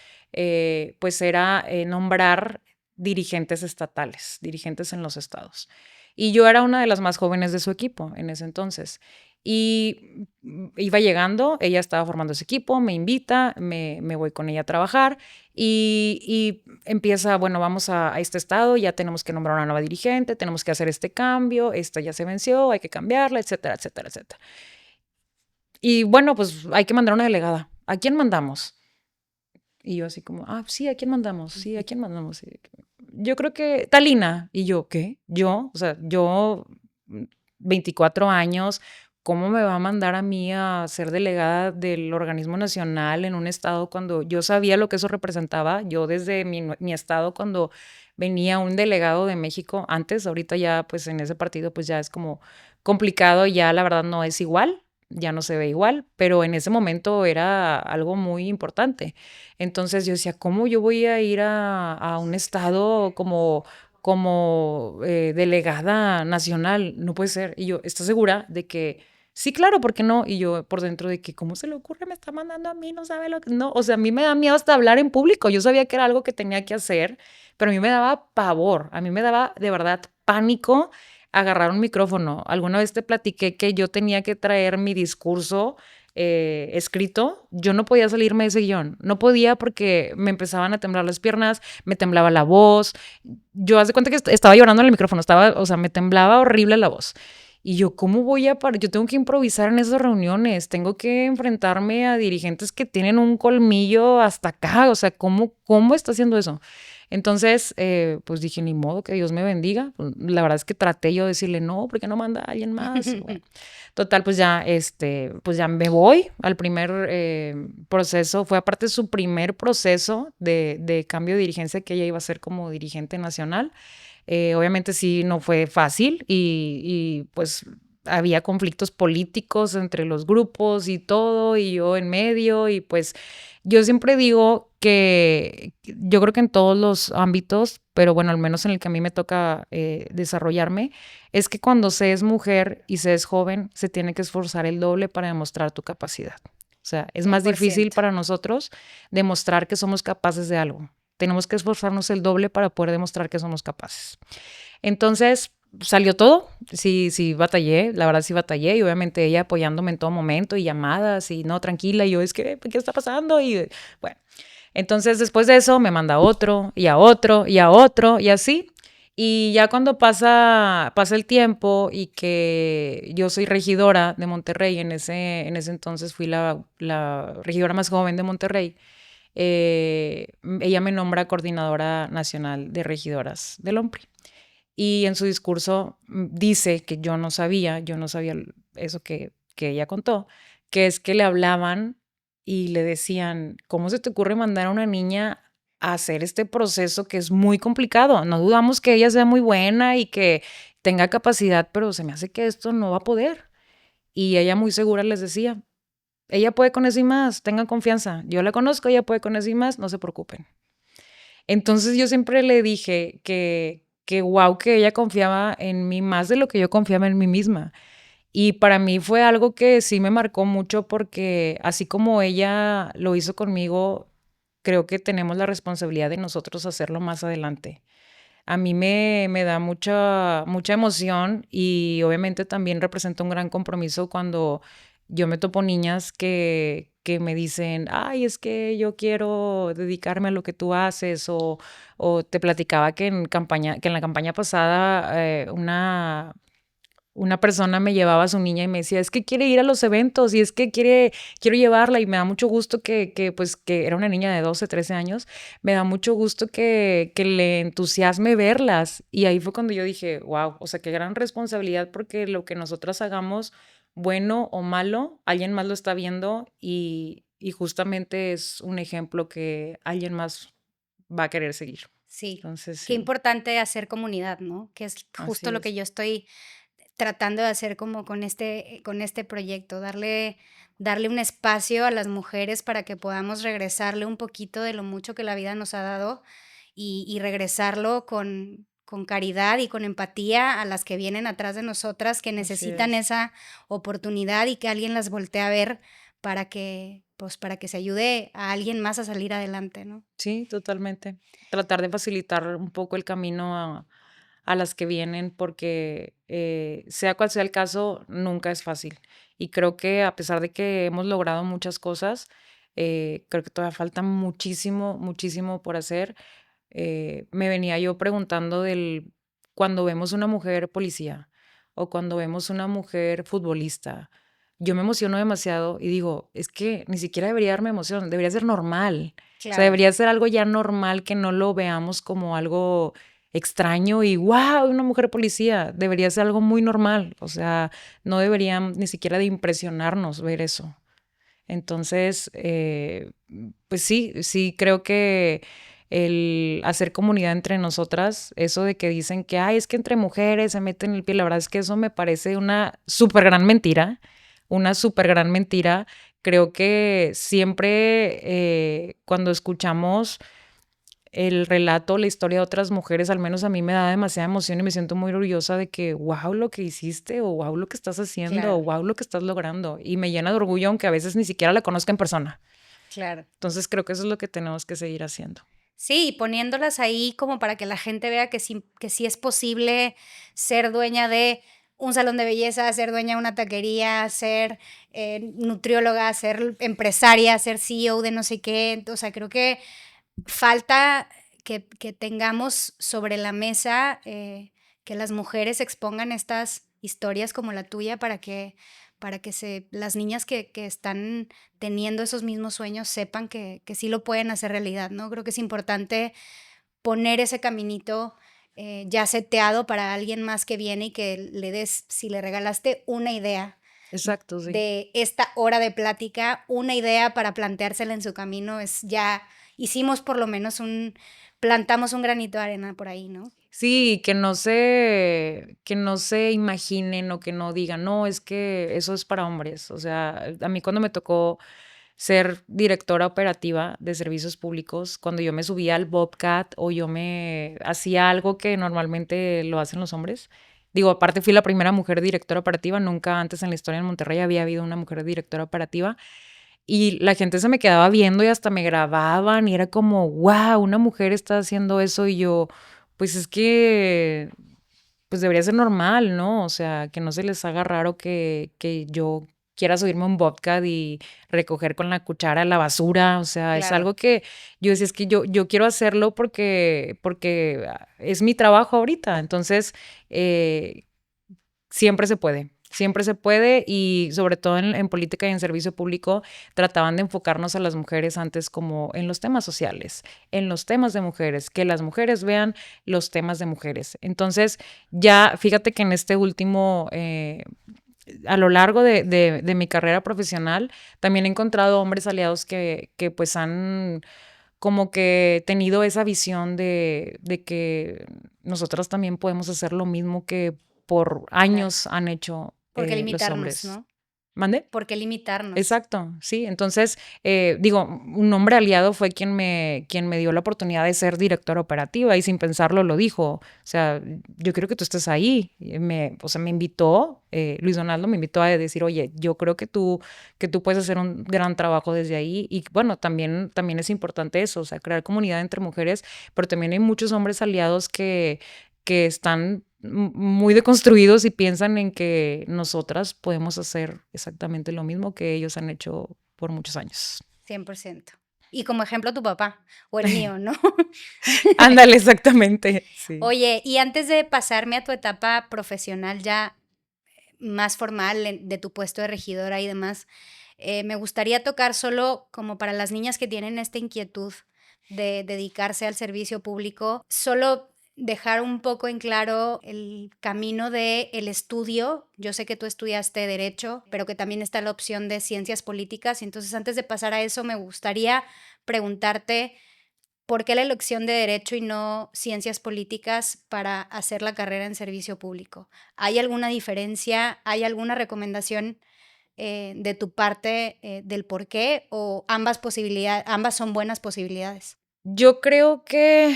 pues era nombrar dirigentes estatales, dirigentes en los estados. Y yo era una de las más jóvenes de su equipo en ese entonces. Y iba llegando, ella estaba formando ese equipo, me invita, me voy con ella a trabajar y empieza, bueno, vamos a este estado, ya tenemos que nombrar una nueva dirigente, tenemos que hacer este cambio, esta ya se venció, hay que cambiarla, etcétera, etcétera, etcétera. Y bueno, pues hay que mandar una delegada. ¿A quién mandamos? Y yo así como, sí, ¿a quién mandamos? Sí, ¿a quién mandamos? Yo creo que Talina. Y yo, ¿qué? Yo, o sea, yo, 24 años, ¿cómo me va a mandar a mí a ser delegada del organismo nacional en un estado cuando yo sabía lo que eso representaba? Yo desde mi estado, cuando venía un delegado de México, antes, ahorita ya, pues en ese partido, pues ya es como complicado, ya la verdad no es igual, ya no se ve igual, pero en ese momento era algo muy importante. Entonces yo decía, ¿cómo yo voy a ir a un estado como delegada nacional? No puede ser. Y yo, ¿estás segura de que sí, claro, ¿por qué no? Y yo por dentro de que, ¿cómo se le ocurre? Me está mandando a mí, no sabe lo que... No, o sea, a mí me da miedo hasta hablar en público. Yo sabía que era algo que tenía que hacer, pero a mí me daba pavor, a mí me daba de verdad pánico agarrar un micrófono. Alguna vez te platiqué que yo tenía que traer mi discurso escrito. Yo no podía salirme de ese guión. No podía porque me empezaban a temblar las piernas, me temblaba la voz. Yo haz de cuenta que estaba llorando en el micrófono, o sea, me temblaba horrible la voz. Y yo, ¿cómo voy a parar? Yo tengo que improvisar en esas reuniones, tengo que enfrentarme a dirigentes que tienen un colmillo hasta acá, o sea, ¿cómo está haciendo eso? Entonces, pues dije, ni modo, que Dios me bendiga. Pues, la verdad es que traté yo de decirle, no, ¿por qué no manda a alguien más? Y bueno, total, pues ya me voy al primer proceso. Fue aparte su primer proceso de cambio de dirigencia, que ella iba a ser como dirigente nacional. Obviamente sí, no fue fácil y pues había conflictos políticos entre los grupos y todo, y yo en medio, y pues yo siempre digo que yo creo que en todos los ámbitos, pero bueno, al menos en el que a mí me toca desarrollarme, es que cuando se es mujer y se es joven, se tiene que esforzar el doble para demostrar tu capacidad. O sea, es más difícil 100%. para nosotros demostrar que somos capaces de algo. Tenemos que esforzarnos el doble para poder demostrar que somos capaces. Entonces, salió todo. Sí, batallé. La verdad sí batallé. Y obviamente ella apoyándome en todo momento y llamadas y no, tranquila. Y yo, es que, ¿qué está pasando? Y bueno, entonces después de eso me manda a otro y a otro y a otro y así. Y ya cuando pasa el tiempo y que yo soy regidora de Monterrey, en ese entonces fui la regidora más joven de Monterrey, ella me nombra coordinadora nacional de regidoras del OMPRI. Y en su discurso dice que yo no sabía eso que ella contó, que es que le hablaban y le decían, ¿cómo se te ocurre mandar a una niña a hacer este proceso que es muy complicado? No dudamos que ella sea muy buena y que tenga capacidad, pero se me hace que esto no va a poder. Y ella muy segura les decía, ella puede con eso y más, tengan confianza. Yo la conozco, ella puede con eso y más, no se preocupen. Entonces yo siempre le dije que wow, que ella confiaba en mí más de lo que yo confiaba en mí misma. Y para mí fue algo que sí me marcó mucho porque así como ella lo hizo conmigo, creo que tenemos la responsabilidad de nosotros hacerlo más adelante. A mí me da mucha emoción y obviamente también representa un gran compromiso cuando yo me topo niñas que me dicen, ay, es que yo quiero dedicarme a lo que tú haces, o te platicaba que en la campaña pasada una persona me llevaba a su niña y me decía, es que quiere ir a los eventos y es que quiero llevarla, y me da mucho gusto pues que era una niña de 12, 13 años, me da mucho gusto que le entusiasme verlas. Y ahí fue cuando yo dije, wow, o sea, qué gran responsabilidad, porque lo que nosotras hagamos, bueno o malo, alguien más lo está viendo y justamente es un ejemplo que alguien más va a querer seguir. Sí, Entonces, qué sí, importante hacer comunidad, ¿no? Que es así justo lo que es. yo estoy tratando de hacer como con este proyecto, darle un espacio a las mujeres para que podamos regresarle un poquito de lo mucho que la vida nos ha dado y regresarlo con caridad y con empatía a las que vienen atrás de nosotras, que Así necesitan es. esa oportunidad y que alguien las voltee a ver pues para que se ayude a alguien más a salir adelante, ¿no? Sí, totalmente. Tratar de facilitar un poco el camino a las que vienen, porque sea cual sea el caso, nunca es fácil. Y creo que a pesar de que hemos logrado muchas cosas, creo que todavía falta muchísimo, muchísimo por hacer. Me venía yo preguntando cuando vemos una mujer policía o cuando vemos una mujer futbolista, yo me emociono demasiado y digo, es que ni siquiera debería darme emoción, debería ser normal. O sea, Claro. debería ser algo ya normal, que no lo veamos como algo extraño y wow, una mujer policía. Debería ser algo muy normal. O sea, no debería ni siquiera de impresionarnos ver eso. Entonces, pues sí, creo que el hacer comunidad entre nosotras, eso de que dicen que, ay, es que entre mujeres se meten el pie, la verdad es que eso me parece una súper gran mentira, una súper gran mentira. Creo que siempre cuando escuchamos el relato, la historia de otras mujeres, al menos a mí me da demasiada emoción y me siento muy orgullosa de que, wow, lo que hiciste, o wow, lo que estás haciendo, o Claro, wow, lo que estás logrando. Y me llena de orgullo, aunque a veces ni siquiera la conozca en persona. claro. Entonces creo que eso es lo que tenemos que seguir haciendo. Sí, y poniéndolas ahí como para que la gente vea que sí es posible ser dueña de un salón de belleza, ser dueña de una taquería, ser nutrióloga, ser empresaria, ser CEO de no sé qué. O sea, creo que falta que tengamos sobre la mesa, que las mujeres expongan estas historias como la tuya para que las niñas que están teniendo esos mismos sueños sepan que sí lo pueden hacer realidad, ¿no? Creo que es importante poner ese caminito ya seteado para alguien más que viene y que le des, si le regalaste una idea Exacto, sí. de esta hora de plática, una idea para planteársela en su camino, es ya hicimos por lo menos plantamos un granito de arena por ahí, ¿no? Sí, que no se imaginen o que no digan, no, es que eso es para hombres. O sea, a mí cuando me tocó ser directora operativa de servicios públicos, cuando yo me subía al Bobcat o yo me hacía algo que normalmente lo hacen los hombres. Digo, aparte fui la primera mujer directora operativa, nunca antes en la historia en Monterrey había habido una mujer directora operativa. Y la gente se me quedaba viendo y hasta me grababan y era como, wow, una mujer está haciendo eso y yo, pues es que, pues debería ser normal, ¿no? O sea, que no se les haga raro que yo quiera subirme a un vodka y recoger con la cuchara la basura, o sea, es Claro. algo que yo decía, es que yo quiero hacerlo porque es mi trabajo ahorita, entonces siempre se puede. Siempre se puede y sobre todo en política y en servicio público trataban de enfocarnos a las mujeres antes como en los temas sociales, en los temas de mujeres, que las mujeres vean los temas de mujeres. Entonces ya fíjate que en este último, a lo largo de mi carrera profesional, también he encontrado hombres aliados que pues han como que tenido esa visión de que nosotras también podemos hacer lo mismo que por años han hecho ¿Por qué los limitarnos, hombres. no? ¿Mande? ¿Por qué limitarnos? Exacto, sí. Entonces, digo, un hombre aliado fue quien me dio la oportunidad de ser directora operativa y sin pensarlo lo dijo. O sea, yo quiero que tú estés ahí. O sea, me invitó, Luis Donaldo me invitó a decir, oye, yo creo que tú puedes hacer un gran trabajo desde ahí. Y bueno, también es importante eso, o sea, crear comunidad entre mujeres, pero también hay muchos hombres aliados que están muy deconstruidos y piensan en que nosotras podemos hacer exactamente lo mismo que ellos han hecho por muchos años. 100%. Y como ejemplo tu papá o el mío, ¿no? Ándale, exactamente. Sí. Oye, y antes de pasarme a tu etapa profesional ya más formal de tu puesto de regidora y demás, me gustaría tocar solo como para las niñas que tienen esta inquietud de dedicarse al servicio público, solo dejar un poco en claro el camino del estudio. Yo sé que tú estudiaste Derecho, pero que también está la opción de Ciencias Políticas. Y entonces, antes de pasar a eso, me gustaría preguntarte por qué la elección de Derecho y no Ciencias Políticas para hacer la carrera en servicio público. ¿Hay alguna diferencia? ¿Hay alguna recomendación de tu parte del por qué? ¿O ambas son buenas posibilidades? Yo creo que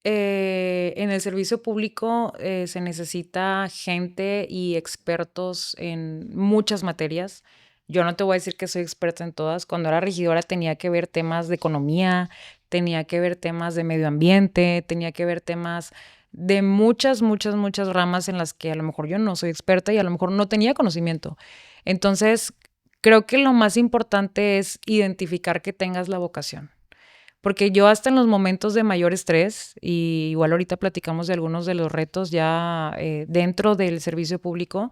en el servicio público se necesita gente y expertos en muchas materias. Yo no te voy a decir que soy experta en todas. Cuando era regidora tenía que ver temas de economía, tenía que ver temas de medio ambiente, tenía que ver temas de muchas, muchas, muchas ramas en las que a lo mejor yo no soy experta y a lo mejor no tenía conocimiento. Entonces, creo que lo más importante es identificar que tengas la vocación. Porque yo hasta en los momentos de mayor estrés, y igual ahorita platicamos de algunos de los retos ya dentro del servicio público,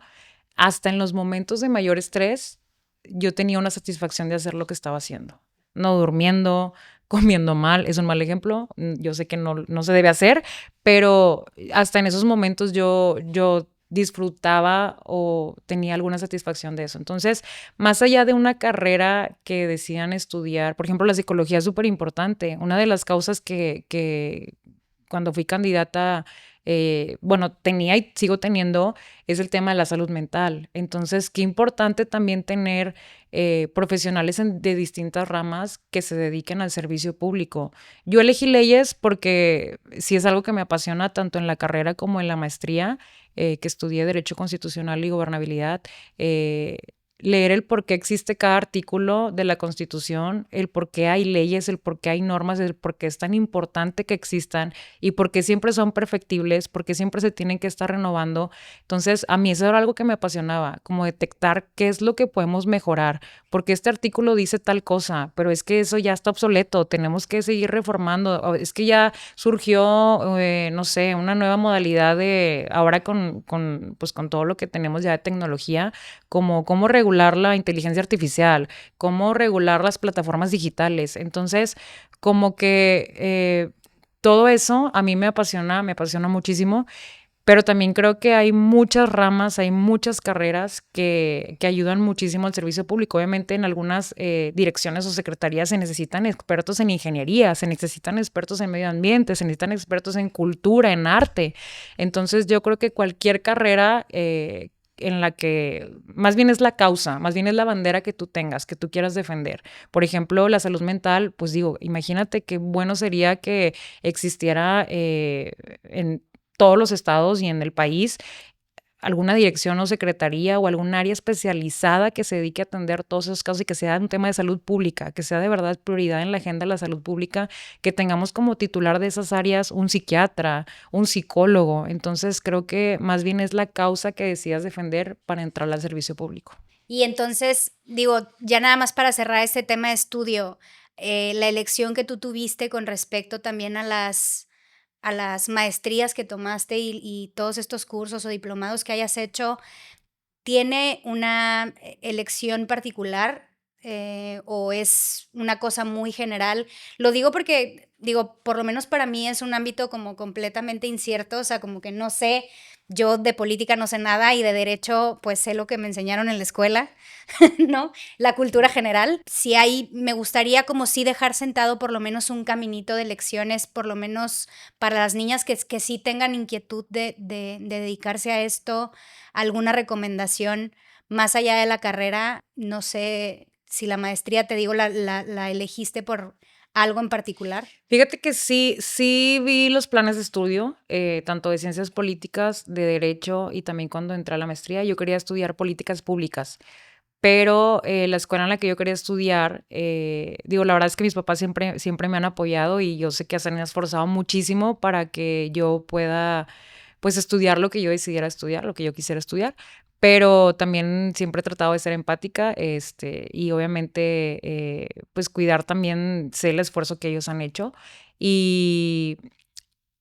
hasta en los momentos de mayor estrés, yo tenía una satisfacción de hacer lo que estaba haciendo. No durmiendo, comiendo mal, es un mal ejemplo, yo sé que no se debe hacer, pero hasta en esos momentos yo disfrutaba o tenía alguna satisfacción de eso. Entonces, más allá de una carrera que decidan estudiar, por ejemplo, la psicología es súper importante. Una de las causas que cuando fui candidata, bueno, tenía y sigo teniendo, es el tema de la salud mental. Entonces, qué importante también tener profesionales de distintas ramas que se dediquen al servicio público. Yo elegí leyes porque sí es algo que me apasiona tanto en la carrera como en la maestría, que estudié Derecho Constitucional y Gobernabilidad. leer el por qué existe cada artículo de la Constitución, el por qué hay leyes, el por qué hay normas, el por qué es tan importante que existan y por qué siempre son perfectibles, por qué siempre se tienen que estar renovando. Entonces, a mí eso era algo que me apasionaba, como detectar qué es lo que podemos mejorar, porque este artículo dice tal cosa, pero es que eso ya está obsoleto, tenemos que seguir reformando, es que ya surgió, no sé, una nueva modalidad de, ahora pues con todo lo que tenemos ya de tecnología, como cómo regular la inteligencia artificial, cómo regular las plataformas digitales. Entonces, como que todo eso a mí me apasiona muchísimo, pero también creo que hay muchas ramas, hay muchas carreras que ayudan muchísimo al servicio público. Obviamente en algunas direcciones o secretarías se necesitan expertos en ingeniería, se necesitan expertos en medio ambiente, se necesitan expertos en cultura, en arte. Entonces yo creo que cualquier carrera en la que más bien es la causa, más bien es la bandera que tú tengas, que tú quieras defender. Por ejemplo, la salud mental, pues digo, imagínate qué bueno sería que existiera en todos los estados y en el país alguna dirección o secretaría o algún área especializada que se dedique a atender todos esos casos y que sea un tema de salud pública, que sea de verdad prioridad en la agenda de la salud pública, que tengamos como titular de esas áreas un psiquiatra, un psicólogo. Entonces creo que más bien es la causa que decidas defender para entrar al servicio público. Y entonces, digo, ya nada más para cerrar este tema de estudio, la elección que tú tuviste con respecto también a las maestrías que tomaste y todos estos cursos o diplomados que hayas hecho, ¿tiene una elección particular o es una cosa muy general? Lo digo porque, digo, por lo menos para mí es un ámbito como completamente incierto, o sea, como que no sé, yo de política no sé nada y de derecho pues sé lo que me enseñaron en la escuela, ¿no? La cultura general. Sí hay, me gustaría como sí dejar sentado por lo menos un caminito de lecciones, por lo menos para las niñas que sí tengan inquietud de dedicarse a esto, alguna recomendación más allá de la carrera. No sé si la maestría, te digo, la elegiste por algo en particular. Fíjate que sí vi los planes de estudio, tanto de ciencias políticas, de derecho y también cuando entré a la maestría, yo quería estudiar políticas públicas. Pero la escuela en la que yo quería estudiar, digo, la verdad es que mis papás siempre me han apoyado y yo sé que se han esforzado muchísimo para que yo pueda, pues, estudiar lo que yo decidiera estudiar, lo que yo quisiera estudiar. Pero también siempre he tratado de ser empática, y obviamente, pues, cuidar también, sé el esfuerzo que ellos han hecho. Y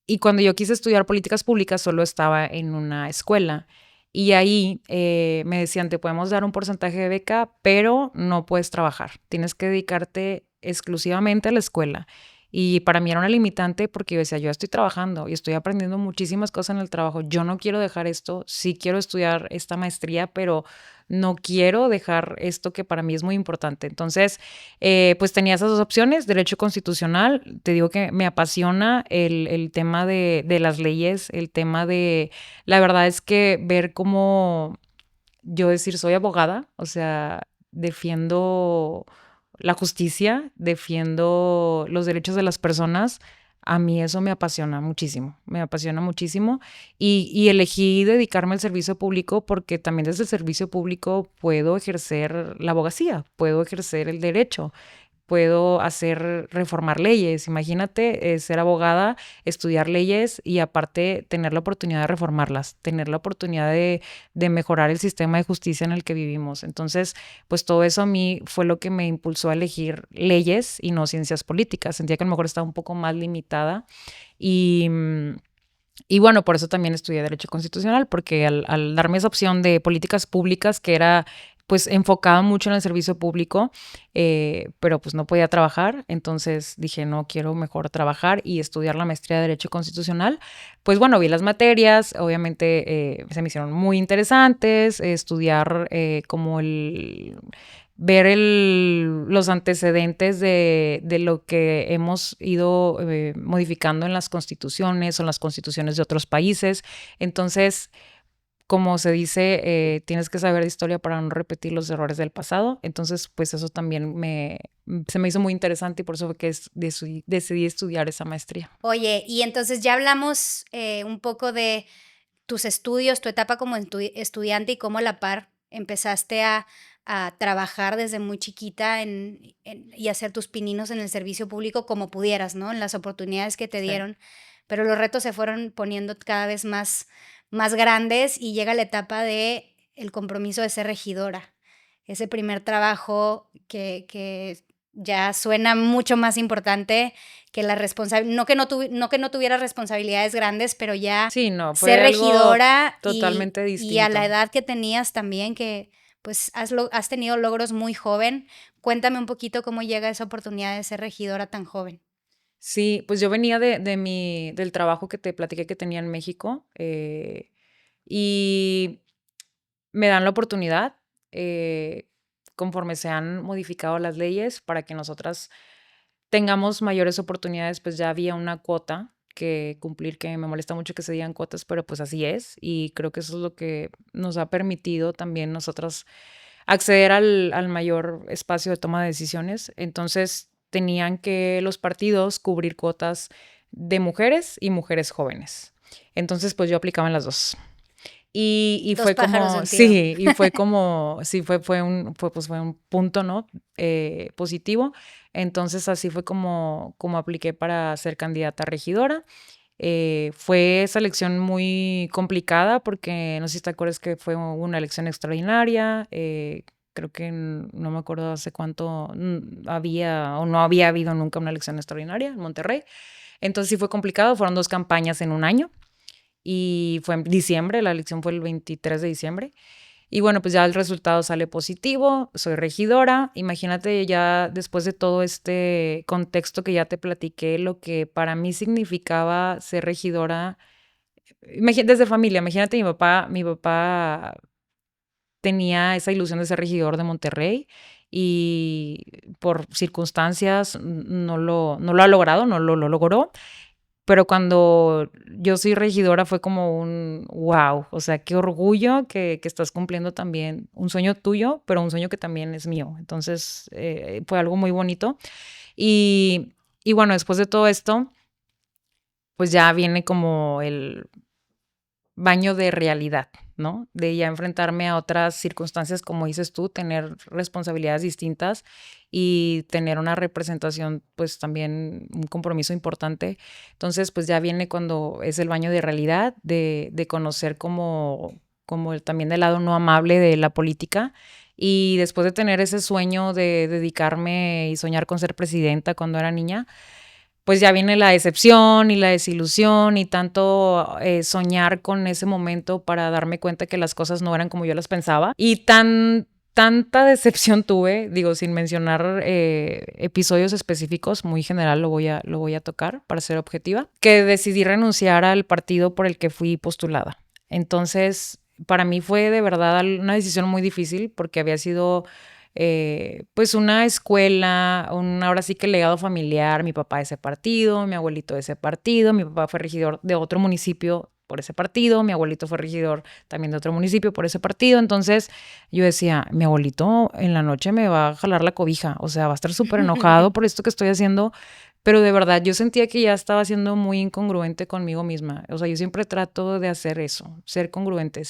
y cuando yo quise estudiar políticas públicas, solo estaba en una escuela. Y ahí me decían, te podemos dar un porcentaje de beca, pero no puedes trabajar. Tienes que dedicarte exclusivamente a la escuela. Y para mí era una limitante porque yo decía, yo estoy trabajando y estoy aprendiendo muchísimas cosas en el trabajo. Yo no quiero dejar esto. Sí quiero estudiar esta maestría, pero no quiero dejar esto que para mí es muy importante. Entonces, pues tenía esas dos opciones, derecho constitucional, te digo que me apasiona el tema de las leyes, el tema de, la verdad es que ver cómo yo decir soy abogada, o sea, defiendo la justicia, defiendo los derechos de las personas. A mí eso me apasiona muchísimo y elegí dedicarme al servicio público porque también desde el servicio público puedo ejercer la abogacía, puedo ejercer el derecho, puedo reformar leyes. Imagínate ser abogada, estudiar leyes y aparte tener la oportunidad de reformarlas, tener la oportunidad de mejorar el sistema de justicia en el que vivimos. Entonces, pues todo eso a mí fue lo que me impulsó a elegir leyes y no ciencias políticas. Sentía que a lo mejor estaba un poco más limitada y... Y bueno, por eso también estudié Derecho Constitucional, porque al darme esa opción de políticas públicas, que era pues enfocada mucho en el servicio público, pero pues no podía trabajar, entonces dije, no, quiero mejor trabajar y estudiar la maestría de Derecho Constitucional. Pues bueno, vi las materias, obviamente se me hicieron muy interesantes, estudiar como ver los antecedentes de lo que hemos ido modificando en las constituciones o en las constituciones de otros países. Entonces, como se dice, tienes que saber de historia para no repetir los errores del pasado. Entonces, pues eso también se me hizo muy interesante y por eso fue que decidí estudiar esa maestría. Oye, y entonces ya hablamos un poco de tus estudios, tu etapa como estudiante y cómo a la par empezaste a a trabajar desde muy chiquita y hacer tus pininos en el servicio público como pudieras, ¿no? En las oportunidades que te Sí. dieron, pero los retos se fueron poniendo cada vez más grandes y llega la etapa de el compromiso de ser regidora. Ese primer trabajo que ya suena mucho más importante que la responsabilidad, no que no tuviera responsabilidades grandes, pero ya Sí, no, ser fue algo regidora totalmente y a la distinto. edad que tenías también, que pues has tenido logros muy joven. Cuéntame un poquito cómo llega esa oportunidad de ser regidora tan joven. Sí, pues yo venía del trabajo que te platiqué que tenía en México, y me dan la oportunidad, conforme se han modificado las leyes para que nosotras tengamos mayores oportunidades, pues ya había una cuota que cumplir, que me molesta mucho que se digan cuotas, pero pues así es, y creo que eso es lo que nos ha permitido también nosotras acceder al mayor espacio de toma de decisiones. Entonces, tenían que los partidos cubrir cuotas de mujeres y mujeres jóvenes. Entonces, pues yo aplicaba en las 2. Y Dos fue pájaros de como un tiro. sí, y fue como sí, fue un punto, ¿no?, positivo. Entonces, así fue como apliqué para ser candidata a regidora. Fue esa elección muy complicada porque, no sé si te acuerdas que fue una elección extraordinaria, creo que no me acuerdo hace cuánto había o no había habido nunca una elección extraordinaria en Monterrey. Entonces sí fue complicado, fueron 2 campañas en un año y fue en diciembre, la elección fue el 23 de diciembre. Y bueno, pues ya el resultado sale positivo, soy regidora. Imagínate ya después de todo este contexto que ya te platiqué, lo que para mí significaba ser regidora. Desde familia, imagínate mi papá tenía esa ilusión de ser regidor de Monterrey y por circunstancias no lo ha logrado, no lo logró. Pero cuando yo soy regidora fue como un wow, o sea, qué orgullo que estás cumpliendo también un sueño tuyo, pero un sueño que también es mío. Entonces, fue algo muy bonito. Y bueno, después de todo esto, pues ya viene como el baño de realidad, ¿no? De ya enfrentarme a otras circunstancias, como dices tú, tener responsabilidades distintas y tener una representación, pues también un compromiso importante. Entonces, pues ya viene cuando es el baño de realidad, de conocer como también el lado no amable de la política. Y después de tener ese sueño de dedicarme y soñar con ser presidenta cuando era niña, pues ya viene la decepción y la desilusión y tanto soñar con ese momento para darme cuenta que las cosas no eran como yo las pensaba. Y tanta decepción tuve, digo, sin mencionar episodios específicos, muy general lo voy a tocar para ser objetiva, que decidí renunciar al partido por el que fui postulada. Entonces, para mí fue de verdad una decisión muy difícil porque había sido pues una escuela, ahora sí que el legado familiar, mi papá de ese partido, mi abuelito de ese partido, mi papá fue regidor de otro municipio por ese partido, mi abuelito fue regidor también de otro municipio por ese partido. Entonces yo decía, mi abuelito en la noche me va a jalar la cobija, o sea, va a estar súper enojado por esto que estoy haciendo. Pero de verdad, yo sentía que ya estaba siendo muy incongruente conmigo misma. O sea, yo siempre trato de hacer eso, ser congruente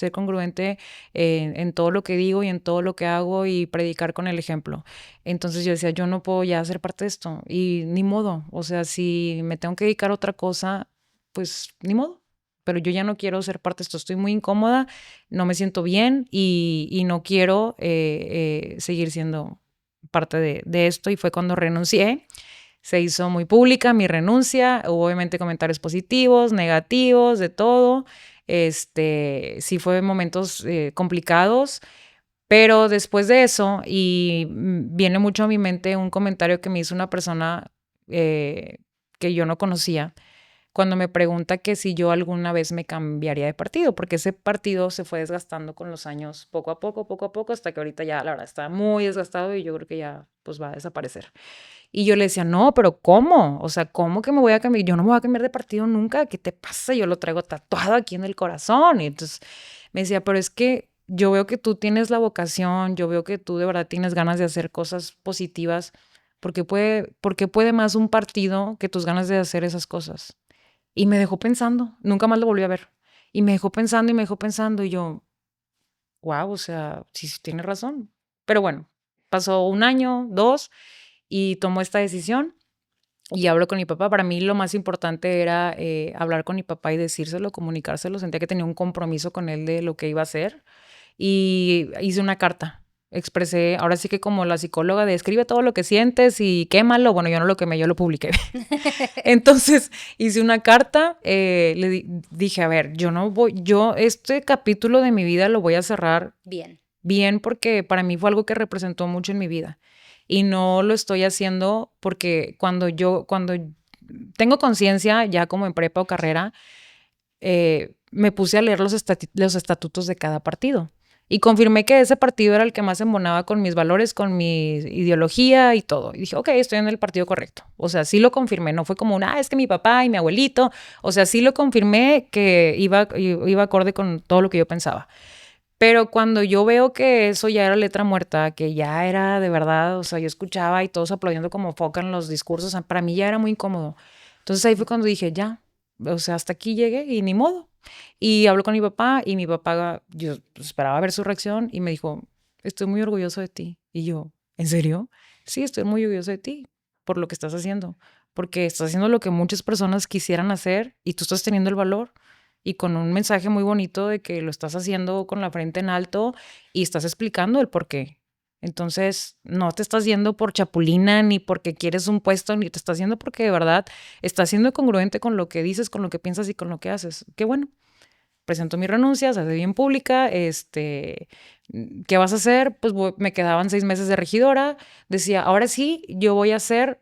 en todo lo que digo y en todo lo que hago y predicar con el ejemplo. Entonces yo decía, yo no puedo ya ser parte de esto y ni modo. O sea, si me tengo que dedicar a otra cosa, pues ni modo. Pero yo ya no quiero ser parte de esto. Estoy muy incómoda, no me siento bien y no quiero seguir siendo parte de esto. Y fue cuando renuncié. Se hizo muy pública mi renuncia, hubo obviamente comentarios positivos, negativos, de todo. Sí fue momentos complicados, pero después de eso, y viene mucho a mi mente un comentario que me hizo una persona que yo no conocía, cuando me pregunta que si yo alguna vez me cambiaría de partido, porque ese partido se fue desgastando con los años, poco a poco, hasta que ahorita ya, la verdad, está muy desgastado y yo creo que ya pues va a desaparecer. Y yo le decía, no, pero ¿cómo? O sea, ¿cómo que me voy a cambiar? Yo no me voy a cambiar de partido nunca. ¿Qué te pasa? Yo lo traigo tatuado aquí en el corazón. Y entonces me decía, pero es que yo veo que tú tienes la vocación, yo veo que tú de verdad tienes ganas de hacer cosas positivas. ¿Por qué puede más un partido que tus ganas de hacer esas cosas? Y me dejó pensando, nunca más lo volví a ver. Y me dejó pensando y me dejó pensando y yo, wow, o sea, sí, sí tiene razón. Pero bueno, pasó 1 año, 2, y tomó esta decisión y hablo con mi papá. Para mí lo más importante era hablar con mi papá y decírselo, comunicárselo. Sentía que tenía un compromiso con él de lo que iba a hacer y hice una carta. Expresé, ahora sí que como la psicóloga de escribe todo lo que sientes y quémalo. Bueno, yo no lo quemé, yo lo publiqué. Entonces hice una carta, dije, a ver, yo este capítulo de mi vida lo voy a cerrar bien porque para mí fue algo que representó mucho en mi vida. Y no lo estoy haciendo porque cuando tengo conciencia, ya como en prepa o carrera, me puse a leer los estatutos de cada partido. Y confirmé que ese partido era el que más embonaba con mis valores, con mi ideología y todo. Y dije, ok, estoy en el partido correcto. O sea, sí lo confirmé. No fue como es que mi papá y mi abuelito. O sea, sí lo confirmé que iba acorde con todo lo que yo pensaba. Pero cuando yo veo que eso ya era letra muerta, que ya era de verdad, o sea, yo escuchaba y todos aplaudiendo como foca en los discursos, para mí ya era muy incómodo. Entonces ahí fue cuando dije, ya, o sea, hasta aquí llegué y ni modo. Y hablo con mi papá y mi papá, yo esperaba ver su reacción y me dijo, estoy muy orgulloso de ti. Y yo, ¿en serio? Sí, estoy muy orgulloso de ti por lo que estás haciendo, porque estás haciendo lo que muchas personas quisieran hacer y tú estás teniendo el valor y con un mensaje muy bonito de que lo estás haciendo con la frente en alto y estás explicando el por qué. Entonces, no te estás yendo por chapulina ni porque quieres un puesto, ni te estás yendo porque de verdad estás siendo congruente con lo que dices, con lo que piensas y con lo que haces. Qué bueno. Presento mi renuncia, se hace bien pública, ¿qué vas a hacer? Pues me quedaban 6 meses de regidora, decía, ahora sí, yo voy a hacer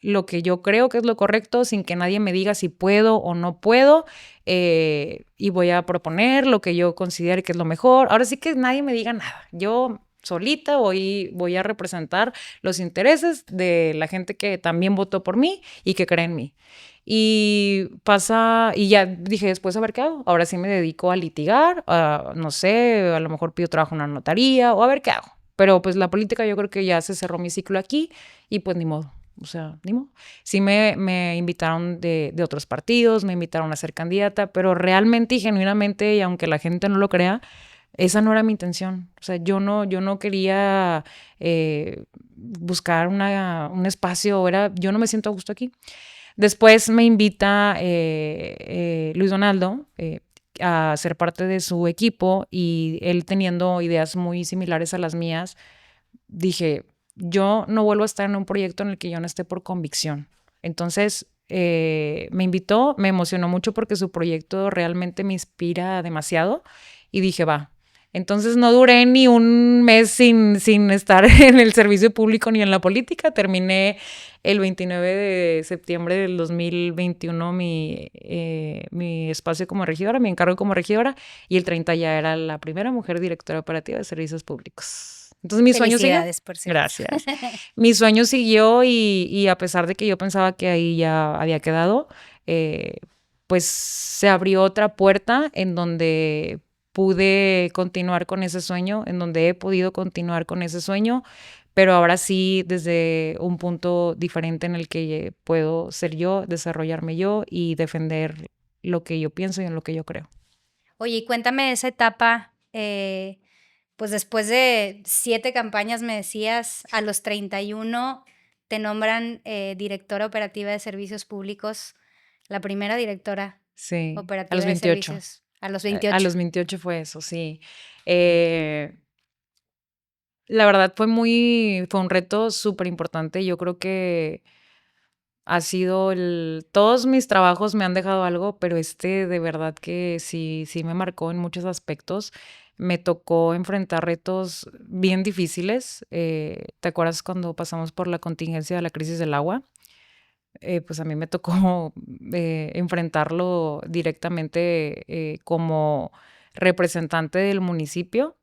lo que yo creo que es lo correcto sin que nadie me diga si puedo o no puedo, y voy a proponer lo que yo considere que es lo mejor. Ahora sí que nadie me diga nada. Yo solita voy a representar los intereses de la gente que también votó por mí y que cree en mí. Y ya dije, después a ver qué hago. Ahora sí me dedico a litigar, no sé, a lo mejor pido trabajo en una notaría o a ver qué hago. Pero pues la política yo creo que ya se cerró mi ciclo aquí y pues ni modo. O sea, ni modo. Sí me invitaron de otros partidos, me invitaron a ser candidata, pero realmente y genuinamente, y aunque la gente no lo crea, esa no era mi intención. O sea, yo no quería buscar un espacio, yo no me siento a gusto aquí. Después me invita Luis Donaldo a ser parte de su equipo y él teniendo ideas muy similares a las mías, dije, yo no vuelvo a estar en un proyecto en el que yo no esté por convicción. Entonces me invitó, me emocionó mucho porque su proyecto realmente me inspira demasiado y dije, va. Entonces no duré ni un mes sin estar en el servicio público ni en la política. Terminé el 29 de septiembre del 2021 mi espacio como regidora, mi encargo como regidora, y el 30 ya era la primera mujer directora operativa de servicios públicos. Entonces mi sueño siguió. Por cierto. Gracias. Mi sueño siguió y a pesar de que yo pensaba que ahí ya había quedado, pues se abrió otra puerta en donde pude continuar con ese sueño, en donde he podido continuar con ese sueño, pero ahora sí desde un punto diferente en el que puedo ser yo, desarrollarme yo y defender lo que yo pienso y en lo que yo creo. Oye, y cuéntame esa etapa, pues después de 7 campañas me decías, a los 31 te nombran directora operativa de servicios públicos, la primera directora operativa a los 28. de servicios. A los 28. A los 28 fue eso, sí. La verdad fue un reto súper importante. Yo creo que ha sido todos mis trabajos me han dejado algo, pero de verdad que sí me marcó en muchos aspectos. Me tocó enfrentar retos bien difíciles. ¿Te acuerdas cuando pasamos por la contingencia de la crisis del agua? Pues a mí me tocó enfrentarlo directamente como representante del municipio.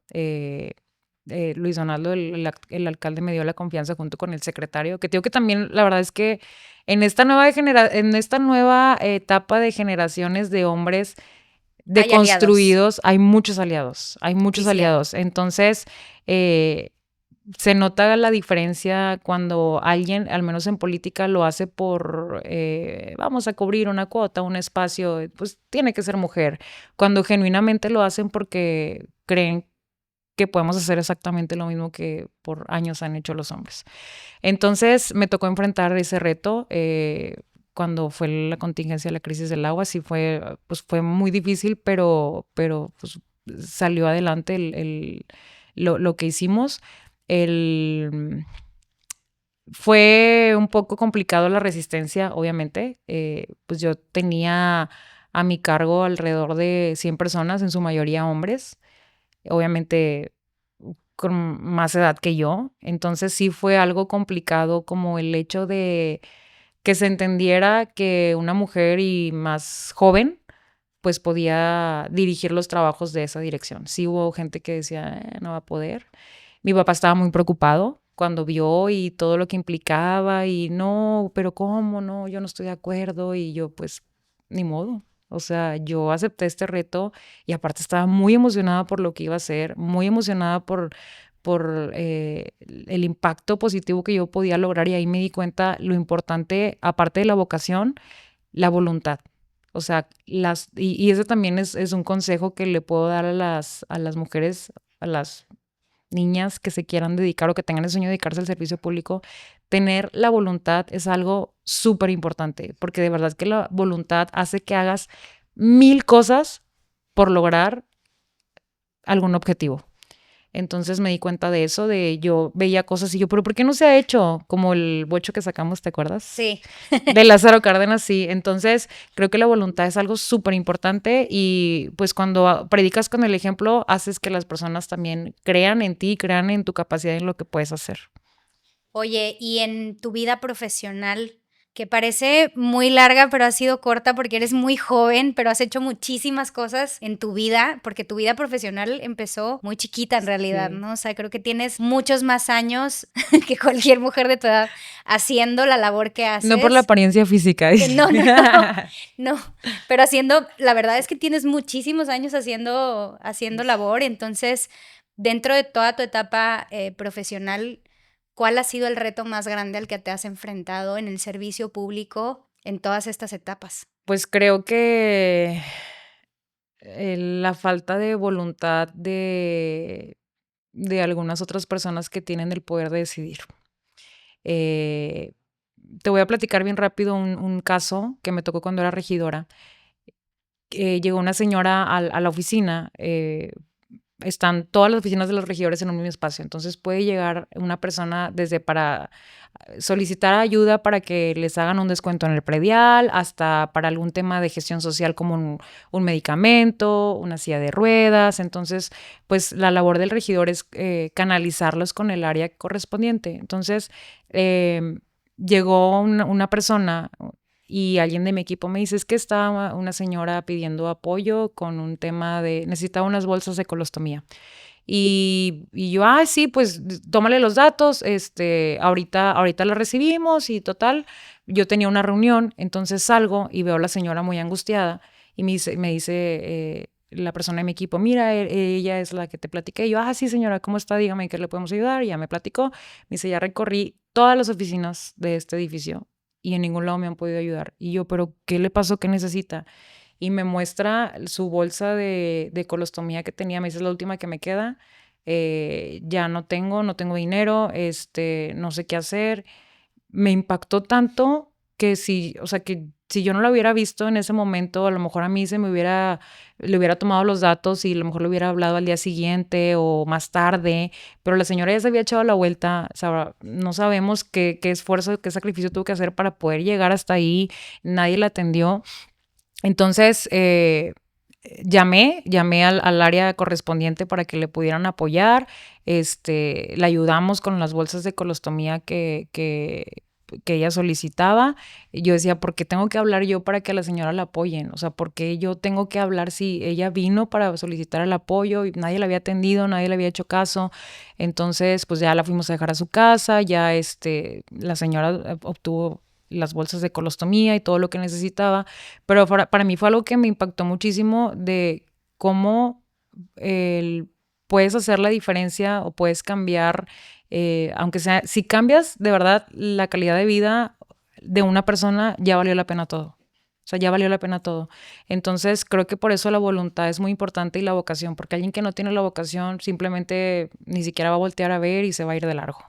Luis Donaldo, el alcalde, me dio la confianza junto con el secretario, que digo que también la verdad es que en esta nueva etapa de generaciones de hombres deconstruidos, hay muchos aliados, Entonces, se nota la diferencia cuando alguien, al menos en política, lo hace por, vamos a cubrir una cuota, un espacio, pues tiene que ser mujer. Cuando genuinamente lo hacen porque creen que podemos hacer exactamente lo mismo que por años han hecho los hombres. Entonces me tocó enfrentar ese reto cuando fue la contingencia de la crisis del agua. Sí fue muy difícil, pero pues, salió adelante lo que hicimos. Fue un poco complicado la resistencia, obviamente. Pues yo tenía a mi cargo alrededor de 100 personas, en su mayoría hombres, obviamente con más edad que yo. Entonces sí fue algo complicado, como el hecho de que se entendiera que una mujer y más joven pues podía dirigir los trabajos de esa dirección. Sí hubo gente que decía, no va a poder. Mi papá estaba muy preocupado cuando vio y todo lo que implicaba y no, pero ¿cómo? No, yo no estoy de acuerdo y yo pues ni modo. O sea, yo acepté este reto y aparte estaba muy emocionada por lo que iba a hacer, muy emocionada por el impacto positivo que yo podía lograr y ahí me di cuenta lo importante, aparte de la vocación, la voluntad. O sea, y ese también es un consejo que le puedo dar a las mujeres, a las niñas que se quieran dedicar o que tengan el sueño de dedicarse al servicio público. Tener la voluntad es algo súper importante, porque de verdad que la voluntad hace que hagas 1000 cosas por lograr algún objetivo. Entonces me di cuenta de eso, de yo veía cosas y yo, pero ¿por qué no se ha hecho? Como el bocho que sacamos, ¿te acuerdas? Sí. De Lázaro Cárdenas, sí. Entonces creo que la voluntad es algo súper importante y pues cuando predicas con el ejemplo, haces que las personas también crean en ti, crean en tu capacidad, en lo que puedes hacer. Oye, y en tu vida profesional, que parece muy larga, pero ha sido corta porque eres muy joven, pero has hecho muchísimas cosas en tu vida, porque tu vida profesional empezó muy chiquita en realidad, Sí. ¿no? O sea, creo que tienes muchos más años que cualquier mujer de tu edad haciendo la labor que haces. No por la apariencia física. No, no, pero la verdad es que tienes muchísimos años haciendo labor, entonces, dentro de toda tu etapa profesional, ¿cuál ha sido el reto más grande al que te has enfrentado en el servicio público en todas estas etapas? Pues creo que la falta de voluntad de algunas otras personas que tienen el poder de decidir. Eh, Te voy a platicar bien rápido un caso que me tocó cuando era regidora. Llegó una señora a la oficina, están todas las oficinas de los regidores en un mismo espacio, entonces puede llegar una persona desde para solicitar ayuda para que les hagan un descuento en el predial, hasta para algún tema de gestión social como un medicamento, una silla de ruedas. Entonces, pues la labor del regidor es canalizarlos con el área correspondiente. Entonces, llegó una persona y alguien de mi equipo me dice, es que estaba una señora pidiendo apoyo con un tema necesitaba unas bolsas de colostomía. Y yo, sí, pues tómale los datos, ahorita la recibimos y total, yo tenía una reunión, entonces salgo y veo a la señora muy angustiada y me dice la persona de mi equipo, mira, ella es la que te platiqué. Y yo, sí, señora, ¿cómo está? Dígame, ¿en qué le podemos ayudar? Y ya me platicó. Me dice, ya recorrí todas las oficinas de este edificio y en ningún lado me han podido ayudar. Y yo, ¿pero qué le pasó? ¿Qué necesita? Y me muestra su bolsa de colostomía que tenía. Me dice, es la última que me queda. Ya no tengo dinero, no sé qué hacer. Me impactó tanto que si yo no lo hubiera visto en ese momento, a lo mejor a mí le hubiera tomado los datos y a lo mejor le hubiera hablado al día siguiente o más tarde, pero la señora ya se había echado la vuelta. No sabemos qué esfuerzo, qué sacrificio tuvo que hacer para poder llegar hasta ahí. Nadie la atendió. Entonces, llamé al área correspondiente para que le pudieran apoyar. Le ayudamos con las bolsas de colostomía que ella solicitaba. Yo decía, ¿por qué tengo que hablar yo para que a la señora la apoyen? O sea, ¿por qué yo tengo que hablar si ella vino para solicitar el apoyo y nadie la había atendido, nadie le había hecho caso? Entonces, pues ya la fuimos a dejar a su casa, ya la señora obtuvo las bolsas de colostomía y todo lo que necesitaba, pero para mí fue algo que me impactó muchísimo de cómo puedes hacer la diferencia o puedes cambiar, aunque sea, si cambias de verdad la calidad de vida de una persona, ya valió la pena todo. O sea, ya valió la pena todo. Entonces, creo que por eso la voluntad es muy importante y la vocación, porque alguien que no tiene la vocación simplemente ni siquiera va a voltear a ver y se va a ir de largo.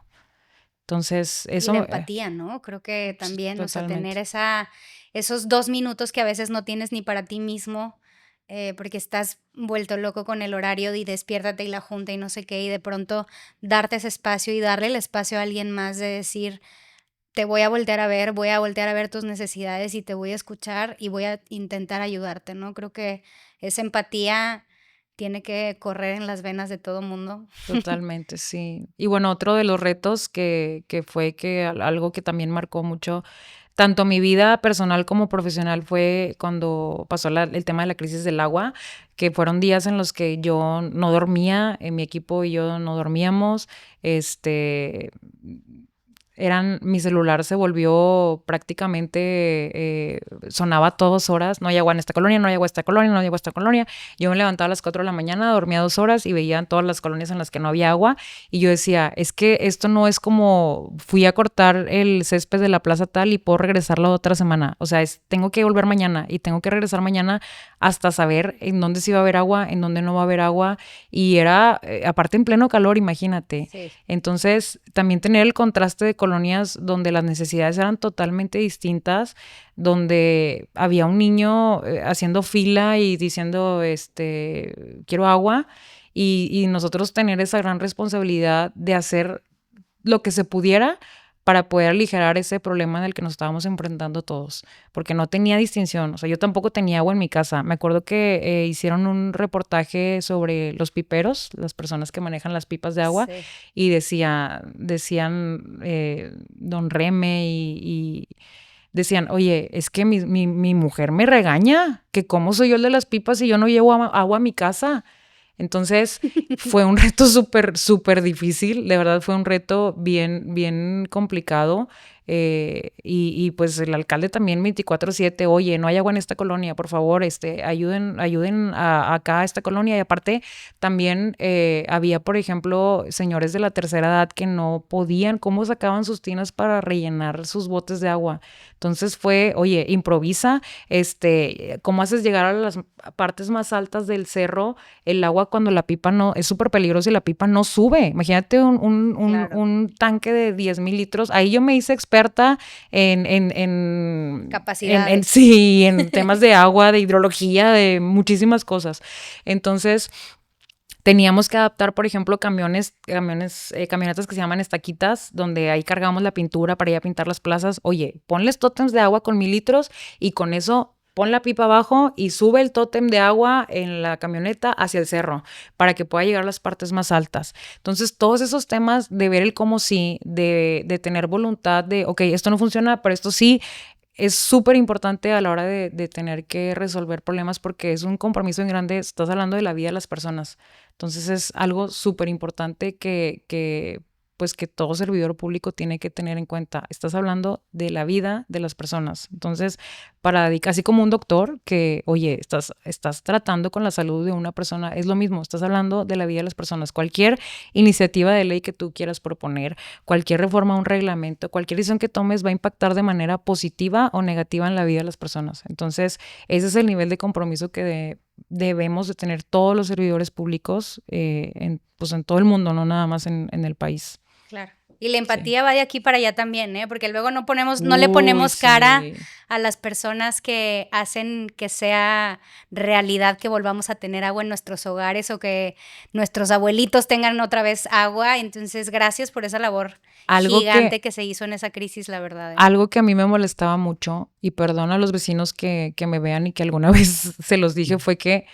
Entonces, Y la eso, empatía, ¿no? Creo que también, o sea, tener totalmente. esos 2 minutos que a veces no tienes ni para ti mismo, porque estás vuelto loco con el horario y despiértate y la junta y no sé qué, y de pronto darte ese espacio y darle el espacio a alguien más de decir, te voy a voltear a ver tus necesidades y te voy a escuchar y voy a intentar ayudarte, ¿no? Creo que esa empatía tiene que correr en las venas de todo mundo. Totalmente, sí. Y bueno, otro de los retos que fue que algo que también marcó mucho tanto mi vida personal como profesional fue cuando pasó el tema de la crisis del agua, que fueron días en los que yo no dormía, mi equipo y yo no dormíamos, mi celular se volvió prácticamente, sonaba a todas horas, no hay agua en esta colonia, no hay agua en esta colonia, no hay agua en esta colonia. Yo me levantaba a las 4 de la mañana, dormía 2 horas y veía todas las colonias en las que no había agua. Y yo decía, es que esto no es como fui a cortar el césped de la plaza tal y puedo regresar la otra semana. O sea, tengo que volver mañana y tengo que regresar mañana hasta saber en dónde sí va a haber agua, en dónde no va a haber agua. Y era, aparte en pleno calor, imagínate. Sí. Entonces, también tener el contraste de colonias donde las necesidades eran totalmente distintas, donde había un niño haciendo fila y diciendo, quiero agua, y nosotros tener esa gran responsabilidad de hacer lo que se pudiera para poder aligerar ese problema en el que nos estábamos enfrentando todos, porque no tenía distinción. O sea, yo tampoco tenía agua en mi casa. Me acuerdo que hicieron un reportaje sobre los piperos, las personas que manejan las pipas de agua, Sí. y decían don Reme y decían, oye, es que mi mujer me regaña, que cómo soy yo el de las pipas si yo no llevo agua a mi casa. Entonces fue un reto súper, súper difícil, de verdad fue un reto bien, bien complicado. Y pues el alcalde también 24/7, oye, no hay agua en esta colonia, por favor, ayuden acá a esta colonia. Y aparte también había, por ejemplo, señores de la tercera edad que no podían, cómo sacaban sus tinas para rellenar sus botes de agua. Entonces fue, oye, improvisa, ¿cómo haces llegar a las partes más altas del cerro el agua cuando la pipa no, es súper peligroso y la pipa no sube? Imagínate Claro. un tanque de 10,000 litros. Ahí yo me hice experta Capacidades. sí, en temas de agua, de hidrología, de muchísimas cosas. Entonces, teníamos que adaptar, por ejemplo, camionetas que se llaman estaquitas, donde ahí cargamos la pintura para ir a pintar las plazas. Oye, ponles tótems de agua con 1,000 litros y con eso pon la pipa abajo y sube el tótem de agua en la camioneta hacia el cerro para que pueda llegar a las partes más altas. Entonces, todos esos temas de ver el cómo sí, de tener voluntad de, ok, esto no funciona, pero esto sí, es súper importante a la hora de tener que resolver problemas porque es un compromiso en grande, estás hablando de la vida de las personas. Entonces es algo súper importante pues que todo servidor público tiene que tener en cuenta. Estás hablando de la vida de las personas. Entonces, así como un doctor que, oye, estás tratando con la salud de una persona, es lo mismo, estás hablando de la vida de las personas. Cualquier iniciativa de ley que tú quieras proponer, cualquier reforma a un reglamento, cualquier decisión que tomes va a impactar de manera positiva o negativa en la vida de las personas. Entonces, ese es el nivel de compromiso que debemos de tener todos los servidores públicos pues en todo el mundo, no nada más en el país. Claro. Y la Sí. empatía va de aquí para allá también, ¿eh? Porque luego no le ponemos cara Sí. a las personas que hacen que sea realidad que volvamos a tener agua en nuestros hogares o que nuestros abuelitos tengan otra vez agua. Entonces, gracias por esa labor Algo gigante que se hizo en esa crisis, la verdad. Algo que a mí me molestaba mucho, y perdón a los vecinos que me vean y que alguna vez se los dije, fue que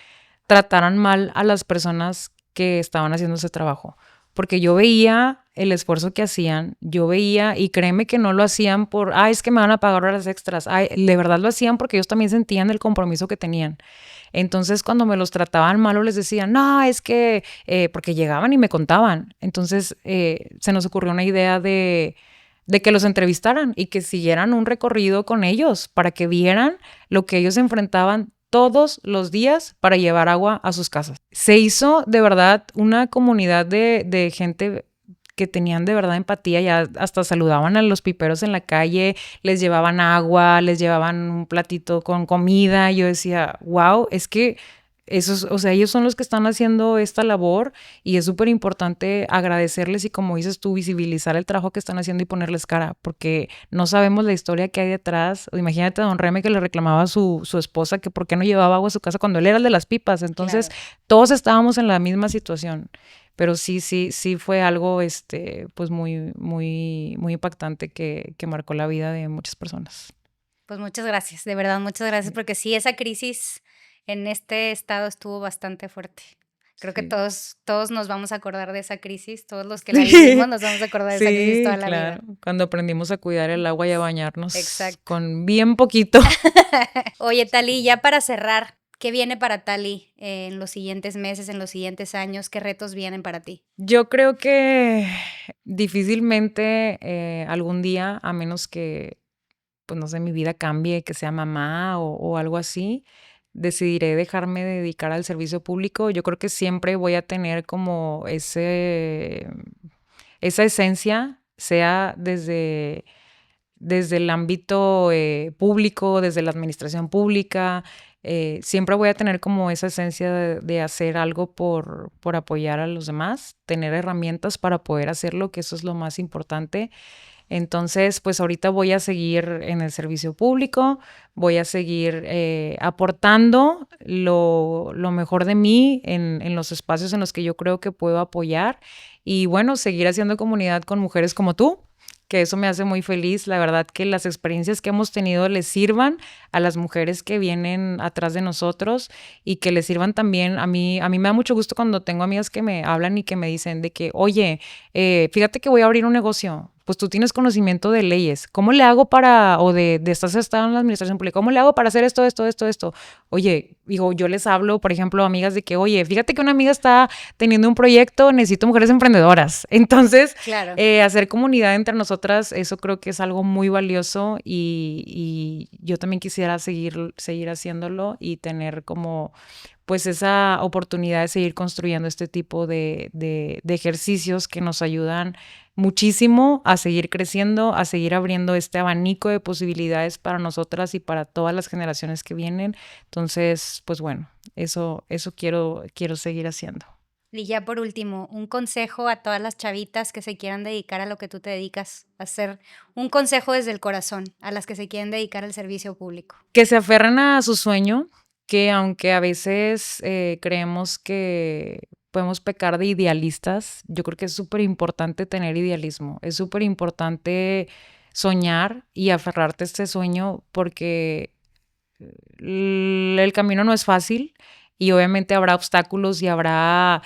trataran mal a las personas que estaban haciendo ese trabajo. Porque yo veía el esfuerzo que hacían, yo veía, y créeme que no lo hacían por, es que me van a pagar horas extras. De verdad lo hacían porque ellos también sentían el compromiso que tenían. Entonces, cuando me los trataban mal o les decían, no, es que, porque llegaban y me contaban. Entonces, se nos ocurrió una idea de que los entrevistaran y que siguieran un recorrido con ellos para que vieran lo que ellos enfrentaban todos los días para llevar agua a sus casas. Se hizo de verdad una comunidad de gente que tenían de verdad empatía, ya hasta saludaban a los piperos en la calle, les llevaban agua, les llevaban un platito con comida. Yo decía, wow, es que esos, o sea, ellos son los que están haciendo esta labor y es súper importante agradecerles y, como dices tú, visibilizar el trabajo que están haciendo y ponerles cara, porque no sabemos la historia que hay detrás. Imagínate a don Reme que le reclamaba a su esposa que por qué no llevaba agua a su casa cuando él era el de las pipas. Entonces, claro, todos estábamos en la misma situación. Pero sí fue algo pues muy impactante que marcó la vida de muchas personas. Pues muchas gracias, de verdad, muchas gracias, porque sí, esa crisis en este estado estuvo bastante fuerte. Creo que todos nos vamos a acordar de esa crisis, todos los que la vivimos nos vamos a acordar de esa crisis toda la vida. Cuando aprendimos a cuidar el agua y a bañarnos. Exacto. Con bien poquito. Oye, Tali, ya para cerrar, ¿qué viene para Tali en los siguientes meses, en los siguientes años? ¿Qué retos vienen para ti? Yo creo que difícilmente algún día, a menos que, pues no sé, mi vida cambie, que sea mamá o algo así, decidiré dejarme dedicar al servicio público. Yo creo que siempre voy a tener como esa esencia, sea desde el ámbito público, desde la administración pública. Siempre voy a tener como esa esencia de hacer algo por apoyar a los demás, tener herramientas para poder hacerlo, que eso es lo más importante. Entonces, pues ahorita voy a seguir en el servicio público, voy a seguir aportando lo mejor de mí en los espacios en los que yo creo que puedo apoyar y bueno, seguir haciendo comunidad con mujeres como tú, que eso me hace muy feliz. La verdad que las experiencias que hemos tenido les sirvan a las mujeres que vienen atrás de nosotros y que les sirvan también. A mí me da mucho gusto cuando tengo amigas que me hablan y que me dicen de que, oye, fíjate que voy a abrir un negocio. Pues tú tienes conocimiento de leyes. ¿Cómo le hago o de estado en la administración pública? ¿Cómo le hago para hacer esto? Oye, digo, yo les hablo, por ejemplo, a amigas de que, oye, fíjate que una amiga está teniendo un proyecto, necesito mujeres emprendedoras. Entonces, claro, hacer comunidad entre nosotras, eso creo que es algo muy valioso y yo también quisiera seguir haciéndolo y tener como pues esa oportunidad de seguir construyendo este tipo de ejercicios que nos ayudan muchísimo a seguir creciendo, a seguir abriendo este abanico de posibilidades para nosotras y para todas las generaciones que vienen. Entonces, pues bueno, eso quiero seguir haciendo. Y ya por último, un consejo a todas las chavitas que se quieran dedicar a lo que tú te dedicas a hacer, un consejo desde el corazón a las que se quieren dedicar al servicio público. Que se aferren a su sueño, que aunque a veces creemos que podemos pecar de idealistas, yo creo que es súper importante tener idealismo, es súper importante soñar y aferrarte a este sueño porque el camino no es fácil y obviamente habrá obstáculos y habrá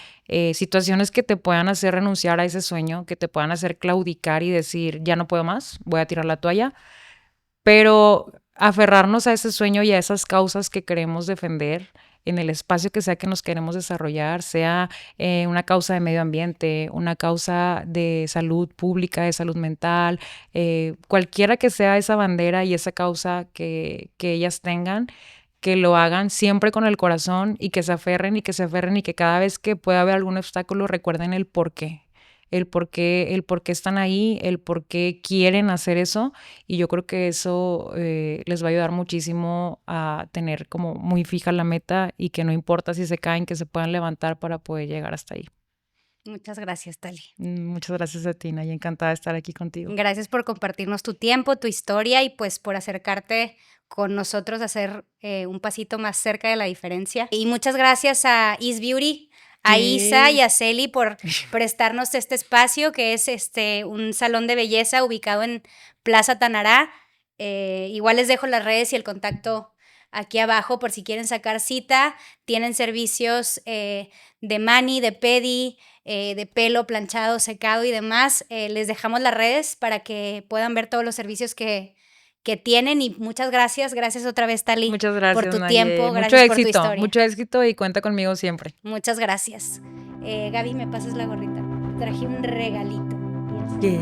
situaciones que te puedan hacer renunciar a ese sueño, que te puedan hacer claudicar y decir, ya no puedo más, voy a tirar la toalla, pero aferrarnos a ese sueño y a esas causas que queremos defender en el espacio que sea que nos queremos desarrollar, sea una causa de medio ambiente, una causa de salud pública, de salud mental, cualquiera que sea esa bandera y esa causa que ellas tengan, que lo hagan siempre con el corazón y que se aferren y que cada vez que pueda haber algún obstáculo recuerden el por qué están ahí, el por qué quieren hacer eso y yo creo que eso les va a ayudar muchísimo a tener como muy fija la meta y que no importa si se caen, que se puedan levantar para poder llegar hasta ahí. Muchas gracias, Tali. Muchas gracias a ti, Naya, encantada de estar aquí contigo. Gracias por compartirnos tu tiempo, tu historia y pues por acercarte con nosotros a hacer un pasito más cerca de la diferencia. Y muchas gracias a Is Beauty, a Isa y a Celi por prestarnos este espacio que es un salón de belleza ubicado en Plaza Tanará. Igual les dejo las redes y el contacto aquí abajo por si quieren sacar cita. Tienen servicios de mani, de pedi, de pelo planchado, secado y demás. Les dejamos las redes para que puedan ver todos los servicios que tienen y muchas gracias otra vez, Tali. Muchas gracias, por tu Naye. tiempo, gracias por tu historia. Mucho éxito y cuenta conmigo siempre. Muchas gracias. Gaby, ¿me pasas la gorrita? Traje un regalito. ¿Qué?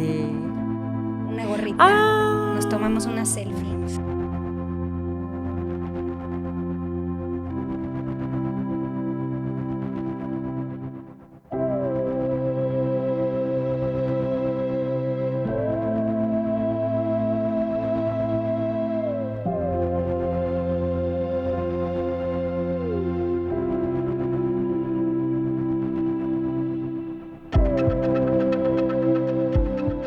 Una gorrita. Nos tomamos una selfie.